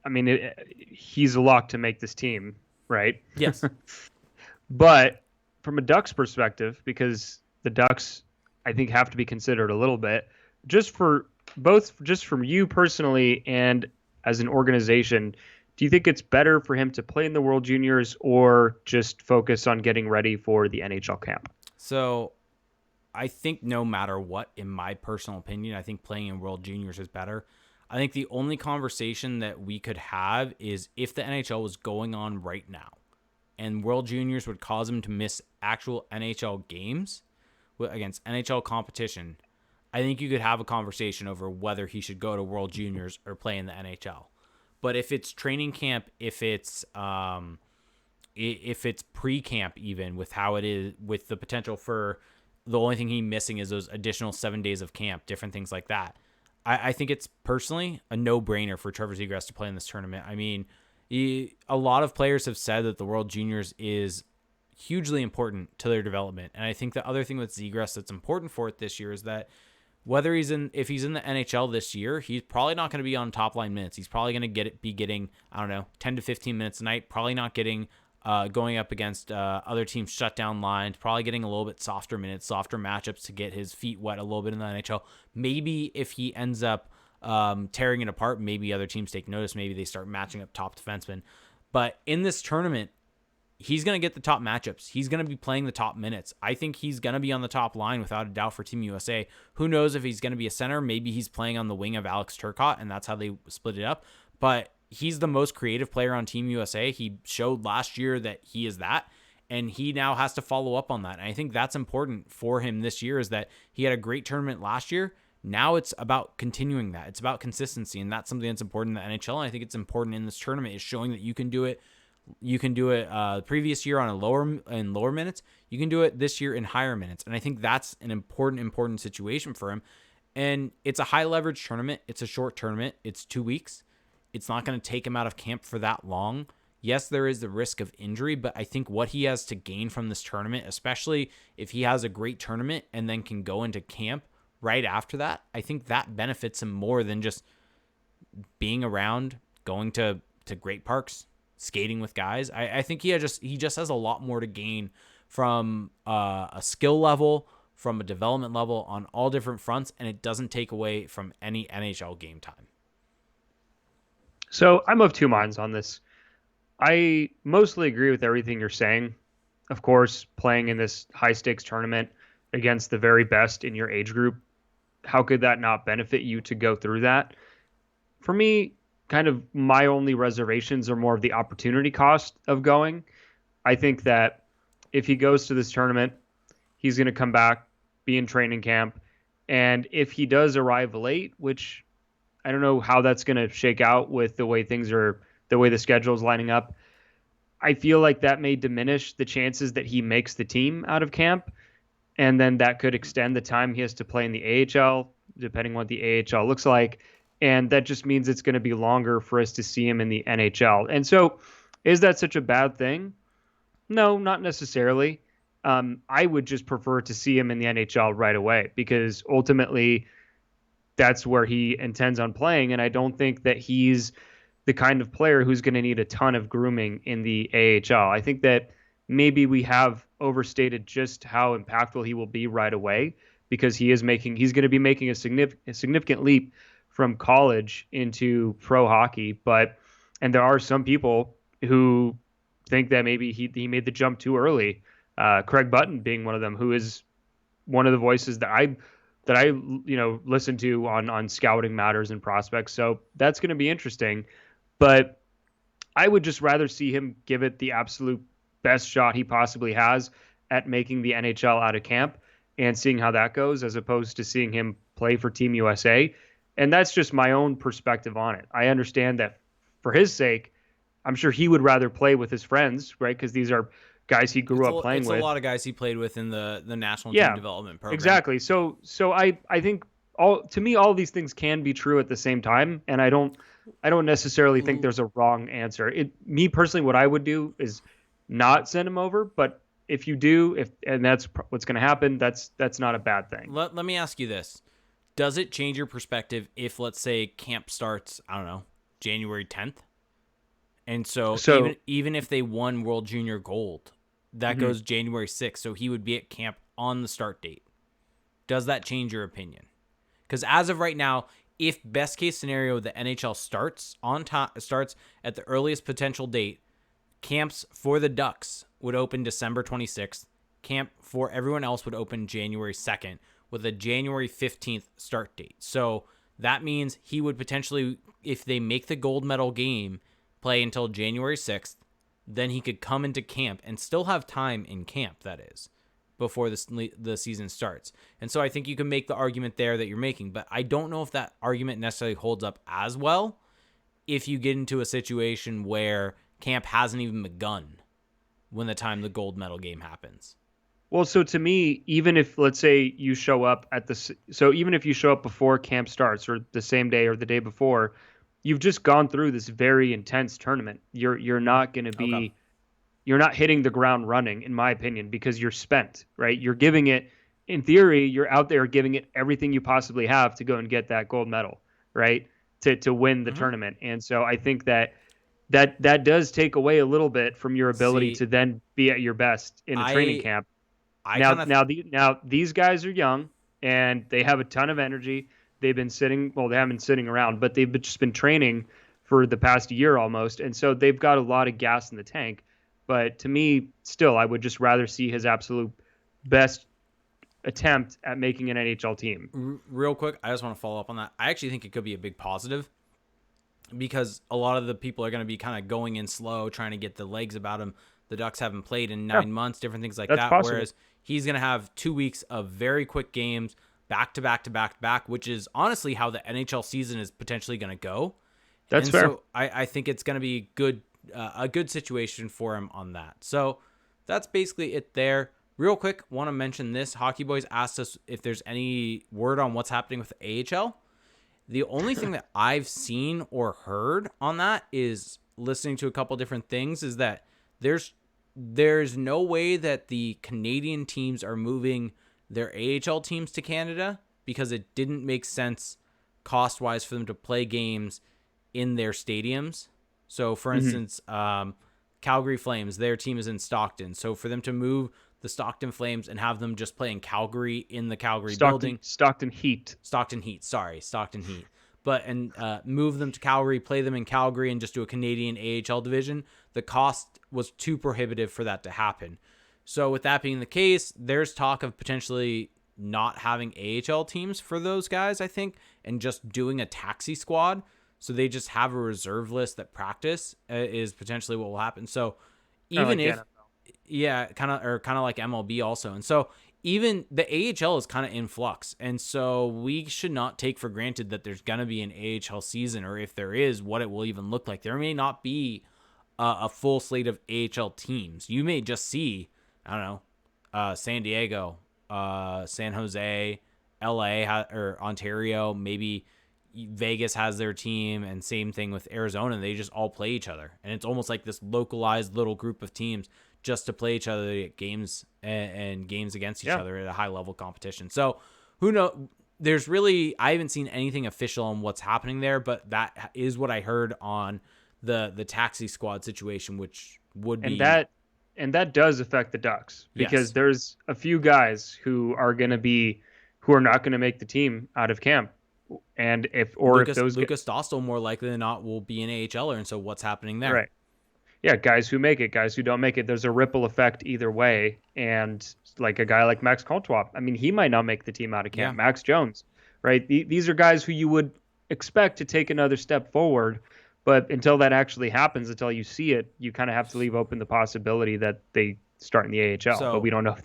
I mean, he's a lock to make this team, right? Yes. But from a Ducks perspective, because the Ducks, I think, have to be considered a little bit, just from you personally and as an organization, do you think it's better for him to play in the World Juniors or just focus on getting ready for the NHL camp? So I think no matter what, in my personal opinion, I think playing in World Juniors is better. I think the only conversation that we could have is if the NHL was going on right now and World Juniors would cause him to miss actual NHL games against NHL competition, I think you could have a conversation over whether he should go to World Juniors or play in the NHL. But if it's training camp, if it's pre-camp, even with how it is, with the potential for the only thing he's missing is those additional 7 days of camp, different things like that. I think it's personally a no-brainer for Trevor Zegras to play in this tournament. I mean, a lot of players have said that the World Juniors is hugely important to their development. And I think the other thing with Zegras that's important for it this year is that if he's in the NHL this year, he's probably not going to be on top line minutes. He's probably going to be getting, I don't know, 10 to 15 minutes a night, probably not getting going up against other teams' shutdown lines, probably getting a little bit softer minutes, softer matchups to get his feet wet a little bit in the NHL. Maybe if he ends up tearing it apart, maybe other teams take notice. Maybe they start matching up top defensemen. But in this tournament, he's going to get the top matchups. He's going to be playing the top minutes. I think he's going to be on the top line without a doubt for Team USA. Who knows if he's going to be a center? Maybe he's playing on the wing of Alex Turcotte, and that's how they split it up. But he's the most creative player on Team USA. He showed last year that he is that, and he now has to follow up on that. And I think that's important for him this year, is that he had a great tournament last year. Now it's about continuing that. It's about consistency, and that's something that's important in the NHL. And I think it's important in this tournament, is showing that you can do it. You can do it the previous year on lower minutes. You can do it this year in higher minutes. And I think that's an important situation for him. And it's a high leverage tournament. It's a short tournament. It's 2 weeks. It's not going to take him out of camp for that long. Yes, there is the risk of injury, but I think what he has to gain from this tournament, especially if he has a great tournament and then can go into camp right after that, I think that benefits him more than just being around, going to great parks, skating with guys. I think he just has a lot more to gain from a skill level, from a development level on all different fronts, and it doesn't take away from any NHL game time. So I'm of two minds on this. I mostly agree with everything you're saying. Of course, playing in this high stakes tournament against the very best in your age group, how could that not benefit you to go through that? For me, kind of my only reservations are more of the opportunity cost of going. I think that if he goes to this tournament, he's going to come back, be in training camp, and if he does arrive late, which I don't know how that's going to shake out with the way the schedule is lining up, I feel like that may diminish the chances that he makes the team out of camp, and then that could extend the time he has to play in the AHL, depending on what the AHL looks like. And that just means it's going to be longer for us to see him in the NHL. And so is that such a bad thing? No, not necessarily. I would just prefer to see him in the NHL right away, because ultimately that's where he intends on playing. And I don't think that he's the kind of player who's going to need a ton of grooming in the AHL. I think that maybe we have overstated just how impactful he will be right away, because he's going to be making a significant leap from college into pro hockey. And there are some people who think that maybe he made the jump too early. Craig Button being one of them, who is one of the voices that I listen to on scouting matters and prospects. So that's going to be interesting. But I would just rather see him give it the absolute best shot he possibly has at making the NHL out of camp and seeing how that goes, as opposed to seeing him play for Team USA. And that's just my own perspective on it. I understand that for his sake, I'm sure he would rather play with his friends, right? Because these are guys he grew up playing with. It's a lot of guys he played with in the national team development program. Exactly. So I think all these things can be true at the same time, and I don't necessarily think there's a wrong answer. Me personally, what I would do is not send him over, but if you do, and that's what's going to happen, that's not a bad thing. Let me ask you this. Does it change your perspective if, let's say, camp starts, I don't know, January 10th? And so even if they won World Junior Gold, that goes January 6th, so he would be at camp on the start date. Does that change your opinion? Because as of right now, if best case scenario the NHL starts at the earliest potential date, camps for the Ducks would open December 26th. camp for everyone else would open January 2nd with a January 15th start date. So that means he would potentially, if they make the gold medal game, play until January 6th. Then he could come into camp and still have time in camp, that is, before the season starts. And so I think you can make the argument there that you're making, but I don't know if that argument necessarily holds up as well if you get into a situation where camp hasn't even begun when the time the gold medal game happens. Well, so to me, even if, let's say, you show up even if you show up before camp starts or the same day or the day before, you've just gone through this very intense tournament. You're not going to be, okay. You're not hitting the ground running, in my opinion, because you're spent, right? You're giving it, in theory, you're out there giving it everything you possibly have to go and get that gold medal, right? To win the tournament. And so I think that does take away a little bit from your ability to then be at your best in a training camp. Now these guys are young and they have a ton of energy. They haven't been sitting around, but they've just been training for the past year almost. And so they've got a lot of gas in the tank. But to me, still, I would just rather see his absolute best attempt at making an NHL team. Real quick, I just want to follow up on that. I actually think it could be a big positive because a lot of the people are going to be kind of going in slow, trying to get the legs about him. The Ducks haven't played in 9 months, different things like that. Possible. Whereas he's going to have 2 weeks of very quick games, back to back to back to back, which is honestly how the NHL season is potentially going to go. That's fair. So I think it's going to be good, a good situation for him on that. So that's basically it there. Real quick, want to mention this. Hockey Boys asked us if there's any word on what's happening with the AHL. The only thing that I've seen or heard on that is listening to a couple different things is that there's no way that the Canadian teams are moving their AHL teams to Canada because it didn't make sense cost-wise for them to play games in their stadiums. So, for instance, Calgary Flames, their team is in Stockton. So, for them to move the Stockton Flames and have them just play in Calgary in the Calgary building. Stockton Heat. Stockton Heat. But move them to Calgary, play them in Calgary, and just do a Canadian AHL division. The cost was too prohibitive for that to happen. So with that being the case, there's talk of potentially not having AHL teams for those guys, I think, and just doing a taxi squad. So they just have a reserve list that practice is potentially what will happen. So even if, kind of like MLB also. And so even the AHL is kind of in flux. And so we should not take for granted that there's going to be an AHL season, or if there is, what it will even look like. There may not be a full slate of AHL teams. You may just see, I don't know, San Diego, San Jose, LA, or Ontario, maybe Vegas has their team, and same thing with Arizona. They just all play each other. And it's almost like this localized little group of teams just to play each other at games and games against each other at a high level competition. So who knows? I haven't seen anything official on what's happening there, but that is what I heard on the taxi squad situation, which would be. And that does affect the Ducks because there's a few guys who are not going to make the team out of camp. And if Lukas Dostal more likely than not will be an AHLer, and so what's happening there? Right. Yeah, guys who make it, guys who don't make it. There's a ripple effect either way. And like a guy like Max Comtois, I mean, he might not make the team out of camp. Yeah. Max Jones, right? These are guys who you would expect to take another step forward. But until that actually happens, until you see it, you kind of have to leave open the possibility that they start in the AHL. But we don't know.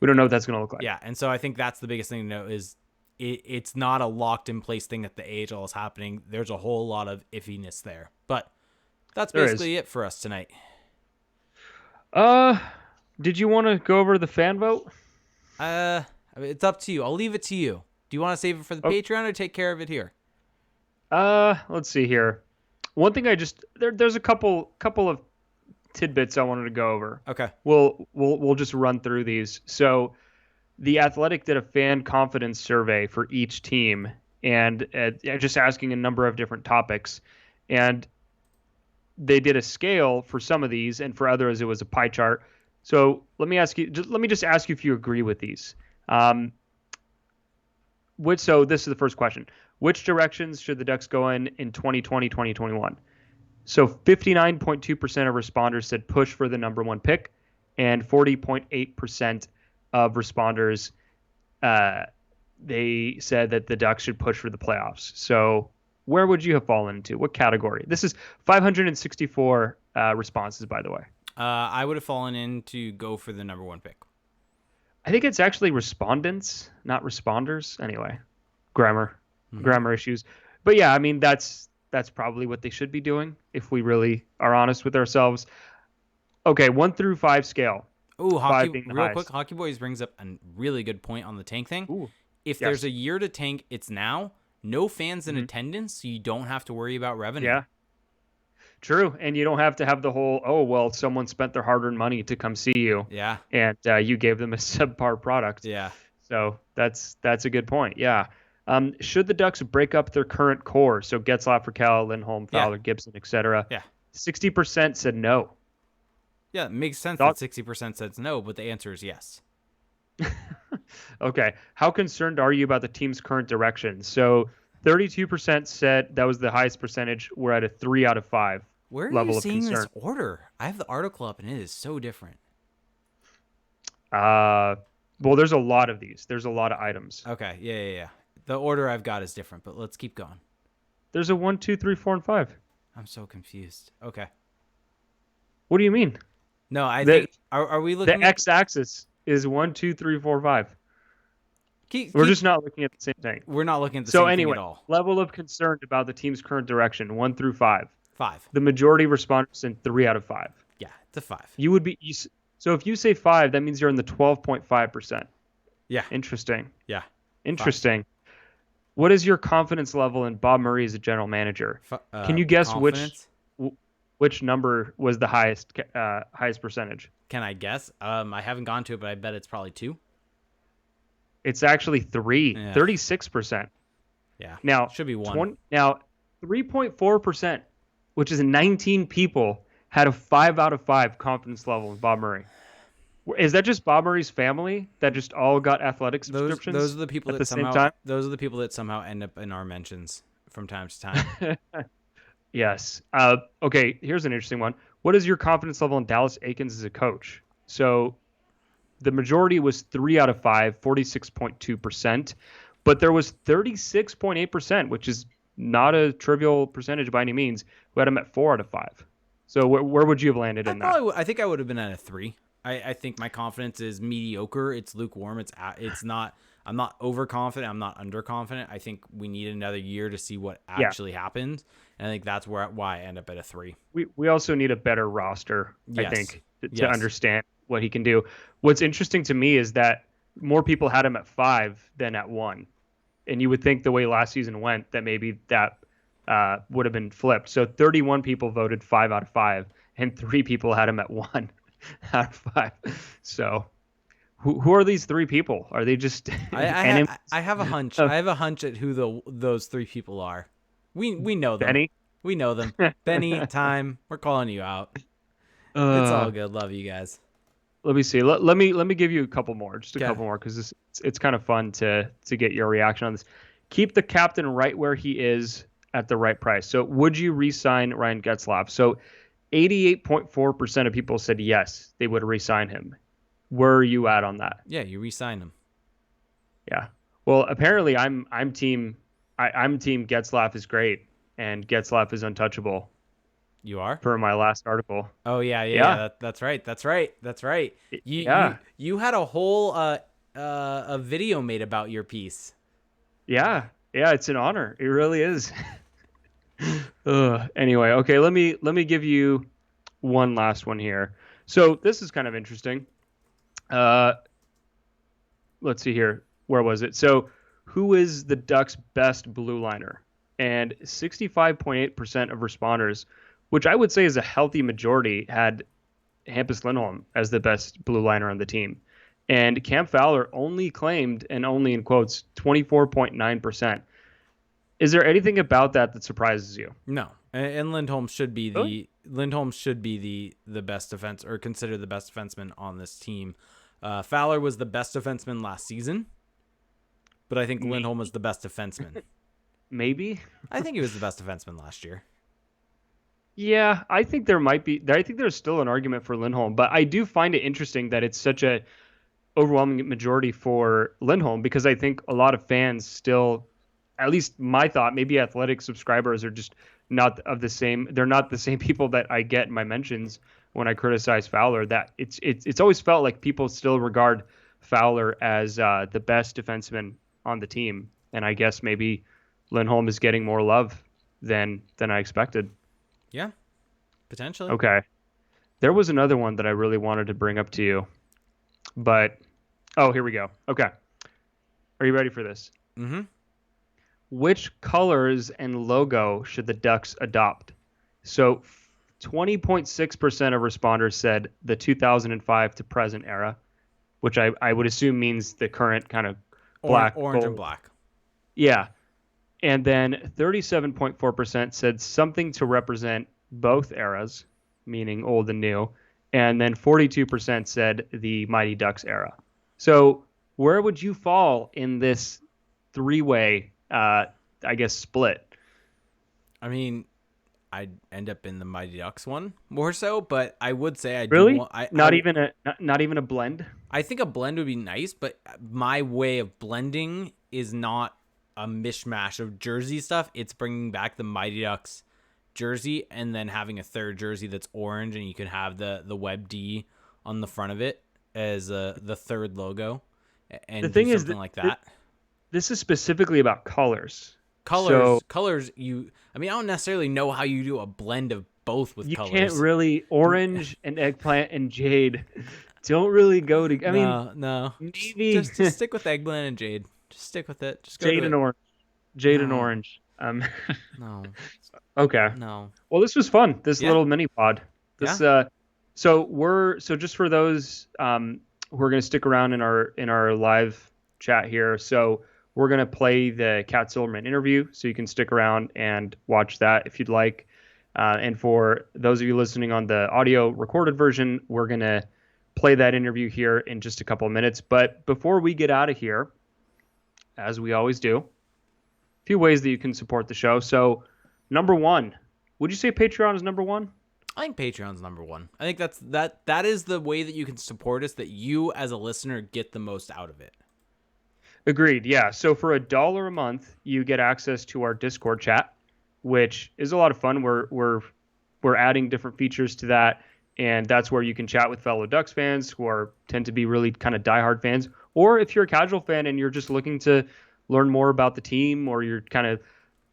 We don't know what that's going to look like. Yeah, and so I think that's the biggest thing to know is it's not a locked in place thing that the AHL is happening. There's a whole lot of iffiness there. But that's basically it for us tonight. Did you want to go over the fan vote? It's up to you. I'll leave it to you. Do you want to save it for the Patreon or take care of it here? Let's see here. One thing there's a couple of tidbits I wanted to go over. Okay. We'll just run through these. So The Athletic did a fan confidence survey for each team and just asking a number of different topics. And they did a scale for some of these, and for others it was a pie chart. So let me just ask you if you agree with these. So this is the first question. Which directions should the Ducks go in 2020, 2021? So 59.2% of responders said push for the number one pick, and 40.8% of responders, they said that the Ducks should push for the playoffs. So where would you have fallen into? What category? This is 564 responses, by the way. I would have fallen in to go for the number 1 pick. I think it's actually respondents, not responders. Anyway, grammar issues. But yeah, I mean, that's probably what they should be doing if we really are honest with ourselves. Okay, 1 through 5 scale. Ooh, Five being the real highest. quick, Hockey Boys brings up a really good point on the tank thing. Ooh, If yes. there's a year to tank, it's now. No fans in attendance, so you don't have to worry about revenue. Yeah. True, and you don't have to have the whole, oh, well, someone spent their hard-earned money to come see you. Yeah. And you gave them a subpar product. Yeah. So that's a good point. Yeah. Should the Ducks break up their current core? So Getzlaf, Raquel, Lindholm, Fowler, Gibson, etc. Yeah. 60% said no. Yeah, it makes sense that 60% says no, but the answer is yes. Okay. How concerned are you about the team's current direction? So 32% said that was the highest percentage. We're at a 3 out of 5 Where are level you of seeing concern. this order? I have the article up, and it is so different. Well, there's a lot of these. There's a lot of items. Okay, yeah. The order I've got is different, but let's keep going. There's a 1, 2, 3, 4, and 5. I'm so confused. Okay. What do you mean? No, I think are we looking The x-axis is 1, 2, 3, 4, 5. We're just not looking at the same thing. We're not looking at the same thing at all. Level of concern about the team's current direction, 1 through 5. 5. The majority of respondents in 3 out of 5. Yeah, it's a 5. You would be so if you say 5, that means you're in the 12.5%. Yeah. Interesting. Yeah. Interesting. 5. What is your confidence level in Bob Murray as a general manager? Can you guess which number was the highest percentage? Can I guess? I haven't gone to it, but I bet it's probably 2. It's actually 3. Yeah. 36%. Yeah. Now should be 1. Now 3.4%, which is 19 people, had a 5 out of 5 confidence level with Bob Murray. Is that just Bob Murray's family that just all got athletic subscriptions? Those are the people at that the same time? Those are the people that somehow end up in our mentions from time to time. Yes. Okay, here's an interesting one. What is your confidence level in Dallas Eakins as a coach? So the majority was 3 out of 5, 46.2%, but there was 36.8%, which is not a trivial percentage by any means, who had him at 4 out of 5. So where would you have landed in that? I think I would have been at a 3. I think my confidence is mediocre. It's lukewarm. It's not. I'm not overconfident. I'm not underconfident. I think we need another year to see what actually happens. And I think that's why I end up at a 3. We also need a better roster, yes. I think, to understand what he can do. What's interesting to me is that more people had him at 5 than at 1. And you would think the way last season went that maybe that would have been flipped. So 31 people voted 5 out of 5, and 3 people had him at 1 out of 5. So who are these 3 people? Are they just I have a hunch. I have a hunch at who those 3 people are. We know them. Benny? We know them. Benny, Time. We're calling you out. It's all good. Love you guys. Let me see. Let me give you a couple more, just a couple more, because it's kind of fun to get your reaction on this. Keep the captain right where he is at the right price. So would you re-sign Ryan Getzlaf? So 88.4% of people said yes, they would re-sign him. Where are you at on that? Yeah, you re-sign him. Yeah. Well, apparently I'm team Getzlaf is great and Getzlaf is untouchable. You are? Per my last article. Oh yeah. That's right. You had a whole a video made about your piece. Yeah, it's an honor. It really is. Anyway, okay, let me give you one last one here. So this is kind of interesting. Let's see here. Where was it? So who is the Ducks' best blue liner? And 65.8% of responders, which I would say is a healthy majority, had Hampus Lindholm as the best blue liner on the team. And Cam Fowler only claimed, and only in quotes, 24.9%. Is there anything about that surprises you? No. And Lindholm should be the best defense, or considered the best defenseman on this team. Fowler was the best defenseman last season, but I think Lindholm was the best defenseman. Maybe. I think he was the best defenseman last year. Yeah, I think there's still an argument for Lindholm, but I do find it interesting that it's such a overwhelming majority for Lindholm, because I think a lot of fans still, at least my thought, maybe Athletic subscribers are just not of the same. They're not the same people that I get in my mentions when I criticize Fowler. That it's always felt like people still regard Fowler as the best defenseman on the team, and I guess maybe Lindholm is getting more love than I expected. Yeah, potentially. Okay, there was another one that I really wanted to bring up to you, but oh, here we go. Okay, are you ready for this? Mm-hmm. Which colors and logo should the Ducks adopt? So 20.6% of responders said the 2005 to present era, which I would assume means the current kind of black, Orange and gold. black. Yeah. And then 37.4% said something to represent both eras, meaning old and new. And then 42% said the Mighty Ducks era. So where would you fall in this three-way, I guess, split? I mean, I'd end up in the Mighty Ducks one more so, but I would say I do Really? want. Not even a blend? I think a blend would be nice, but my way of blending is not a mishmash of jersey stuff. It's bringing back the Mighty Ducks jersey and then having a third jersey that's orange, and you can have the Web D on the front of it as the third logo, and The thing do is something that like that. this is specifically about colors. Colors, So colors. I mean, I don't necessarily know how you do a blend of both with you colors. can't really orange and eggplant and jade don't really go to. I mean, no. maybe Just stick with eggplant and jade. Just stick with it. Just go jade to and it. orange. Jade and No. orange. No, Okay. no. Well, this was fun. This Yeah. little mini pod. This so just for those who are going to stick around in our live chat here. So we're going to play the Kat Silverman interview, so you can stick around and watch that if you'd like. And for those of you listening on the audio recorded version, we're going to play that interview here in just a couple of minutes. But before we get out of here, as we always do, a few ways that you can support the show. So number one, would you say Patreon is number one? I think Patreon's number one. I think that is the way that you can support us, that you as a listener get the most out of it. Agreed. Yeah. So for $1 a month, you get access to our Discord chat, which is a lot of fun. We're adding different features to that, and that's where you can chat with fellow Ducks fans who tend to be really kind of diehard fans, or if you're a casual fan and you're just looking to learn more about the team, or you're kind of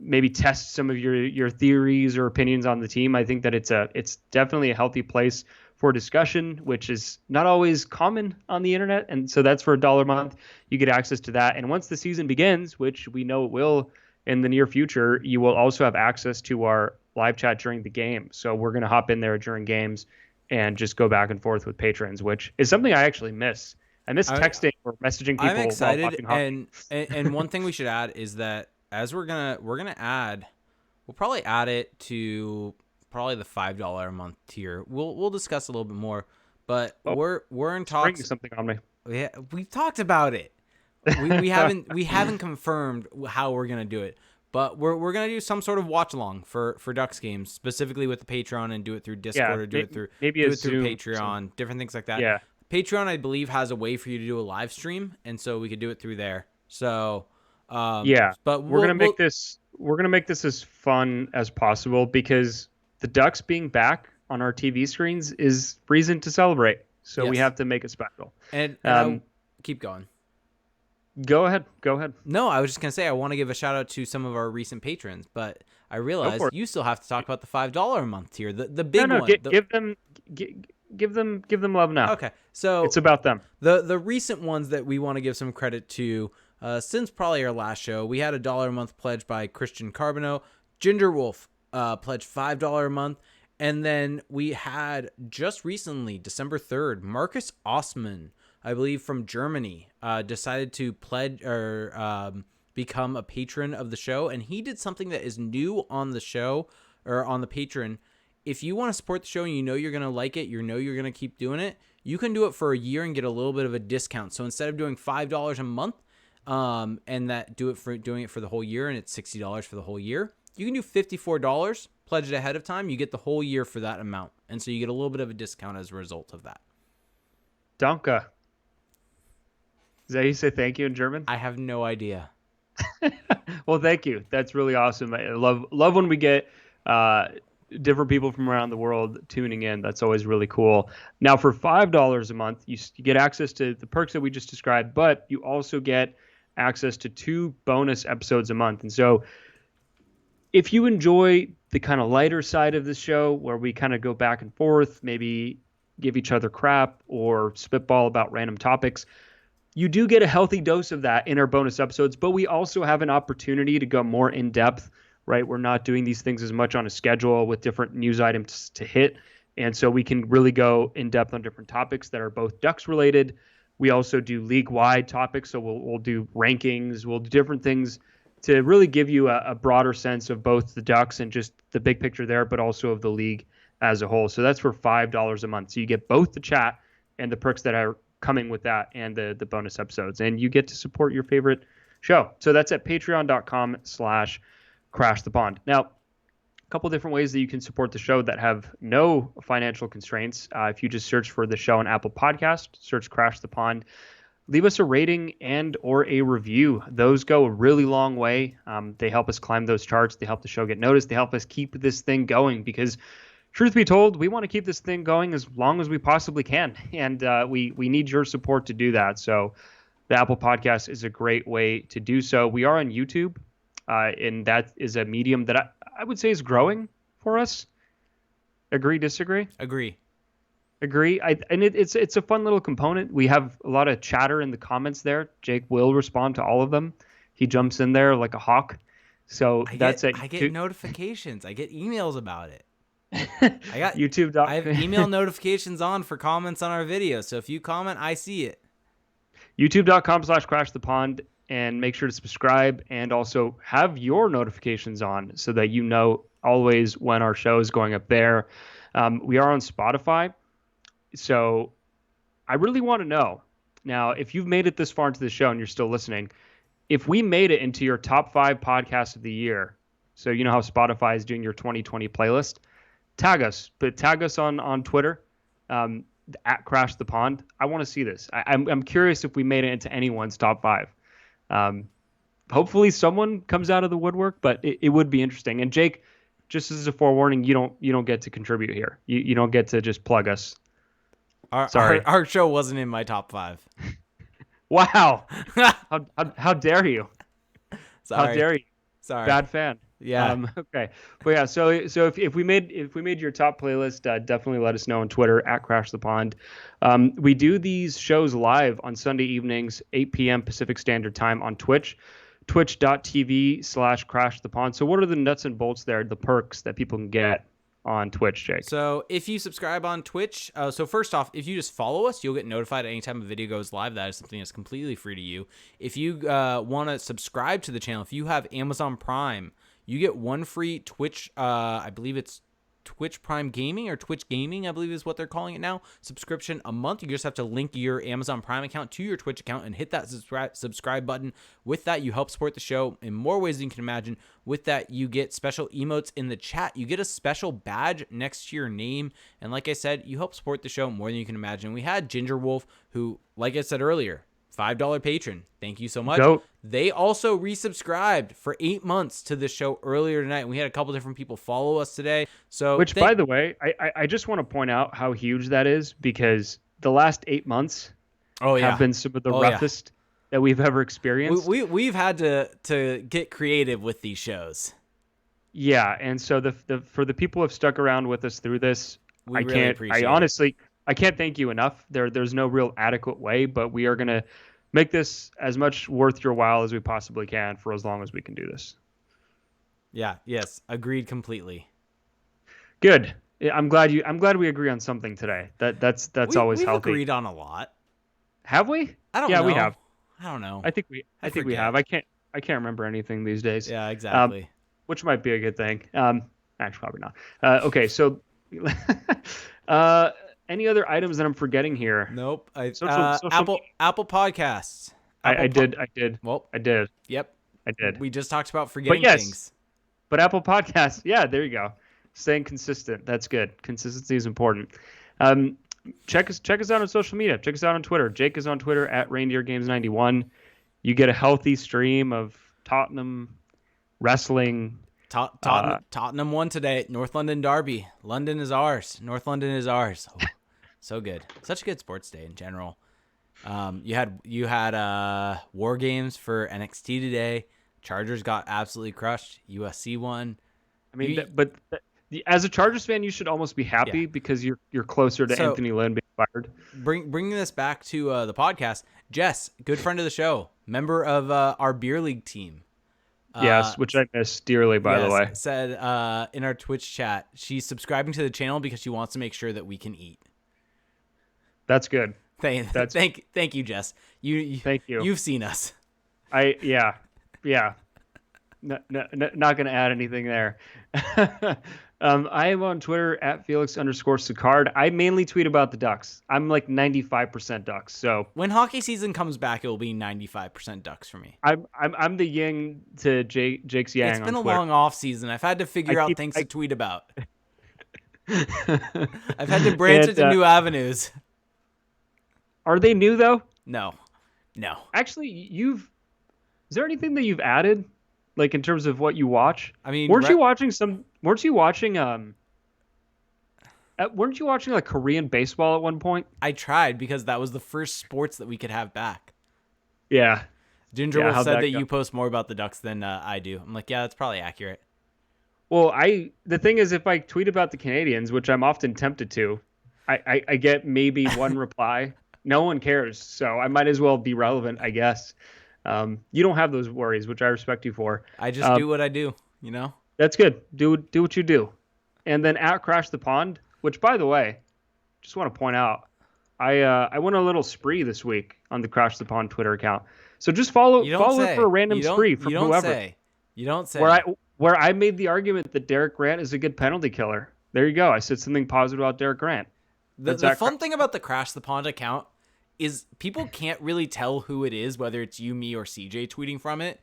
maybe test some of your theories or opinions on the team. I think that it's definitely a healthy place for discussion, which is not always common on the internet. And so that's for $1 a month. You get access to that. And once the season begins, which we know it will in the near future, you will also have access to our live chat during the game. So we're going to hop in there during games and just go back and forth with patrons, which is something I actually miss. I miss texting or messaging people. I'm excited, while watching hockey. and one thing we should add is that as we'll probably add it to probably the $5 a month tier. We'll discuss a little bit more, but we're in talks. Bringing something on me. Yeah, we've talked about it. We haven't confirmed how we're gonna do it, but we're gonna do some sort of watch along for Ducks games, specifically with the Patreon, and do it through Discord, or do it through Patreon, different things like that. Yeah. Patreon, I believe, has a way for you to do a live stream, and so we could do it through there. So but we're gonna make this as fun as possible, because the Ducks being back on our TV screens is reason to celebrate. So we have to make it special. And keep going. Go ahead. No, I was just gonna say I want to give a shout out to some of our recent patrons, but I realized you still have to talk about the $5 a month tier, the big one. Give them love now. Okay, so it's about them. The recent ones that we want to give some credit to. Since probably our last show, we had $1 a month pledge by Christian Carbonneau. Ginger Wolf pledged $5 a month. And then we had just recently, December 3rd, Marcus Osman, I believe from Germany, decided to pledge or become a patron of the show. And he did something that is new on the show, or on the Patreon. If you want to support the show and you know you're going to like it, you know you're going to keep doing it, you can do it for a year and get a little bit of a discount. So instead of doing $5 a month, and doing it for the whole year, and it's $60 for the whole year, you can do $54, pledge it ahead of time, you get the whole year for that amount, and so you get a little bit of a discount as a result of that. Danke. Is that how you say thank you in German? I have no idea. Well, thank you. That's really awesome. I love when we get different people from around the world tuning in. That's always really cool. Now, for $5 a month, you get access to the perks that we just described, but you also get access to 2 bonus episodes a month. And so if you enjoy the kind of lighter side of the show where we kind of go back and forth, maybe give each other crap or spitball about random topics, you do get a healthy dose of that in our bonus episodes, but we also have an opportunity to go more in depth, right? We're not doing these things as much on a schedule with different news items to hit. And so we can really go in depth on different topics that are both Ducks related. We also do league wide topics. So we'll do rankings, we'll do different things to really give you a broader sense of both the Ducks and just the big picture there, but also of the league as a whole. So that's for $5 a month. So you get both the chat and the perks that are coming with that and the bonus episodes, and you get to support your favorite show. So that's at patreon.com/crashthepond. Now, a couple different ways that you can support the show that have no financial constraints. If you just search for the show on Apple Podcast, search Crash the Pond, leave us a rating and or a review. Those go a really long way. They help us climb those charts. They help the show get noticed. They help us keep this thing going because truth be told, we want to keep this thing going as long as we possibly can, and we need your support to do that. So the Apple Podcast is a great way to do so. We are on YouTube, and that is a medium that I would say is growing for us. Agree, disagree? Agree. It's a fun little component. We have a lot of chatter in the comments there. Jake will respond to all of them. He jumps in there like a hawk. So I get notifications. I get emails about it. I got YouTube. I have email notifications on for comments on our videos. So if you comment, I see it. YouTube.com/crashthepond, and make sure to subscribe and also have your notifications on so that you know always when our show is going up there. We are on Spotify. So I really want to know now, if you've made it this far into the show and you're still listening, if we made it into your top 5 podcasts of the year, so you know how Spotify is doing your 2020 playlist, tag us on Twitter, at Crash the Pond. I want to see this. I'm curious if we made it into anyone's top 5. Hopefully someone comes out of the woodwork, but it would be interesting. And Jake, just as a forewarning, you don't get to contribute here. You don't get to just plug us. Sorry. Our show wasn't in my top 5. Wow. How dare you? Sorry. How dare you? Sorry. Bad fan. Yeah. Okay. But yeah. So if we made your top playlist, definitely let us know on Twitter at Crash the Pond. We do these shows live on Sunday evenings, 8 p.m. Pacific Standard Time on Twitch, twitch.tv/Crash the Pond. So what are the nuts and bolts there, the perks that people can get on Twitch, Jake? So if you subscribe on Twitch, so first off, if you just follow us, you'll get notified anytime a video goes live. That is something that's completely free to you. If you want to subscribe to the channel, if you have Amazon Prime, you get one free Twitch, I believe it's Twitch Prime Gaming or Twitch Gaming, I believe is what they're calling it now, subscription a month. You just have to link your Amazon Prime account to your Twitch account and hit that subscribe button. With that, you help support the show in more ways than you can imagine. With that, you get special emotes in the chat. You get a special badge next to your name. And like I said, you help support the show more than you can imagine. We had Ginger Wolf, who, like I said earlier, $5 patron. Thank you so much. Goat. They also resubscribed for 8 months to the show earlier tonight. And we had a couple different people follow us today. So, which, by the way, I just want to point out how huge that is, because the last 8 months have been some of the roughest that we've ever experienced. We've had to get creative with these shows. Yeah, and so for the people who have stuck around with us through this, I can't thank you enough. There's no real adequate way, but we are going to make this as much worth your while as we possibly can for as long as we can do this. Yeah, yes, agreed completely. Good. I'm glad we agree on something today. That's always we've healthy. We've agreed on a lot. Have we? I don't know. Yeah, we have. I don't know. I think we have. I can't remember anything these days. Yeah, exactly. Which might be a good thing. Actually, probably not. Okay, so any other items that I'm forgetting here? Nope. Apple Podcasts. I did. Well, I did. Yep. I did. We just talked about forgetting things. But Apple Podcasts, yeah, there you go. Staying consistent. That's good. Consistency is important. check us out on social media. Check us out on Twitter. Jake is on Twitter at ReindeerGames91. You get a healthy stream of Tottenham wrestling. Tottenham won today. North London Derby. London is ours. North London is ours. Oh, so good. Such a good sports day in general. You had War Games for NXT today. Chargers got absolutely crushed. USC won. I mean, as a Chargers fan, you should almost be happy because you're closer to Anthony Lynn being fired. Bringing this back to the podcast, Jess, good friend of the show, member of our beer league team. Yes, which I miss dearly, by the way. Said in our Twitch chat, she's subscribing to the channel because she wants to make sure that we can eat. That's good. Thank you, Jess. Thank you. You've seen us. Yeah. Not going to add anything there. I am on Twitter at Felix_Sicard. I mainly tweet about the Ducks. I'm like 95% Ducks. So when hockey season comes back, it will be 95% Ducks for me. I'm the yin to Jake's yang. It's been on a long off season. I've had to figure out things to tweet about. I've had to branch into new avenues. Are they new though? No. Actually, is there anything that you've added, like in terms of what you watch? I mean, weren't you watching like Korean baseball at one point? I tried because that was the first sports that we could have back. Yeah. Ginger Wolf said that you post more about the Ducks than I do. I'm like, yeah, that's probably accurate. Well, the thing is, if I tweet about the Canadians, which I'm often tempted to, I get maybe one reply. No one cares, so I might as well be relevant, I guess. You don't have those worries, which I respect you for. I just do what I do, you know? That's good. Do what you do. And then at Crash the Pond, which, by the way, just want to point out, I went a little spree this week on the Crash the Pond Twitter account. So just follow for a random spree from whoever. You don't say. Where I made the argument that Derek Grant is a good penalty killer. There you go. I said something positive about Derek Grant. The fun thing about the Crash the Pond account is people can't really tell who it is, whether it's you, me, or CJ tweeting from it.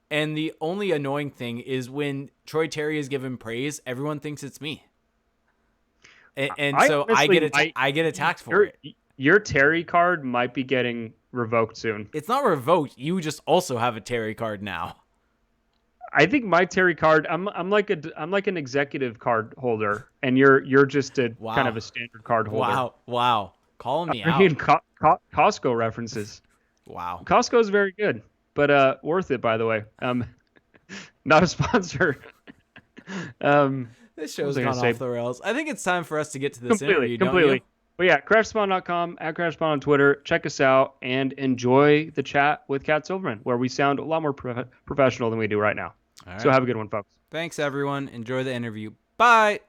And the only annoying thing is when Troy Terry is given praise, everyone thinks it's me. And so I get attacked for it. Your Terry card might be getting revoked soon. It's not revoked. You just also have a Terry card now. I think my Terry card. I'm like an executive card holder, and you're just kind of a standard card holder. Wow. Calling me out. I mean, Costco references. Wow. Costco is very good, but worth it, by the way. Not a sponsor. This show's gone off the rails. I think it's time for us to get to this interview, don't you? But yeah, CrashSpawn.com, at CrashSpawn on Twitter. Check us out and enjoy the chat with Kat Silverman, where we sound a lot more professional than we do right now. All right. So have a good one, folks. Thanks, everyone. Enjoy the interview. Bye.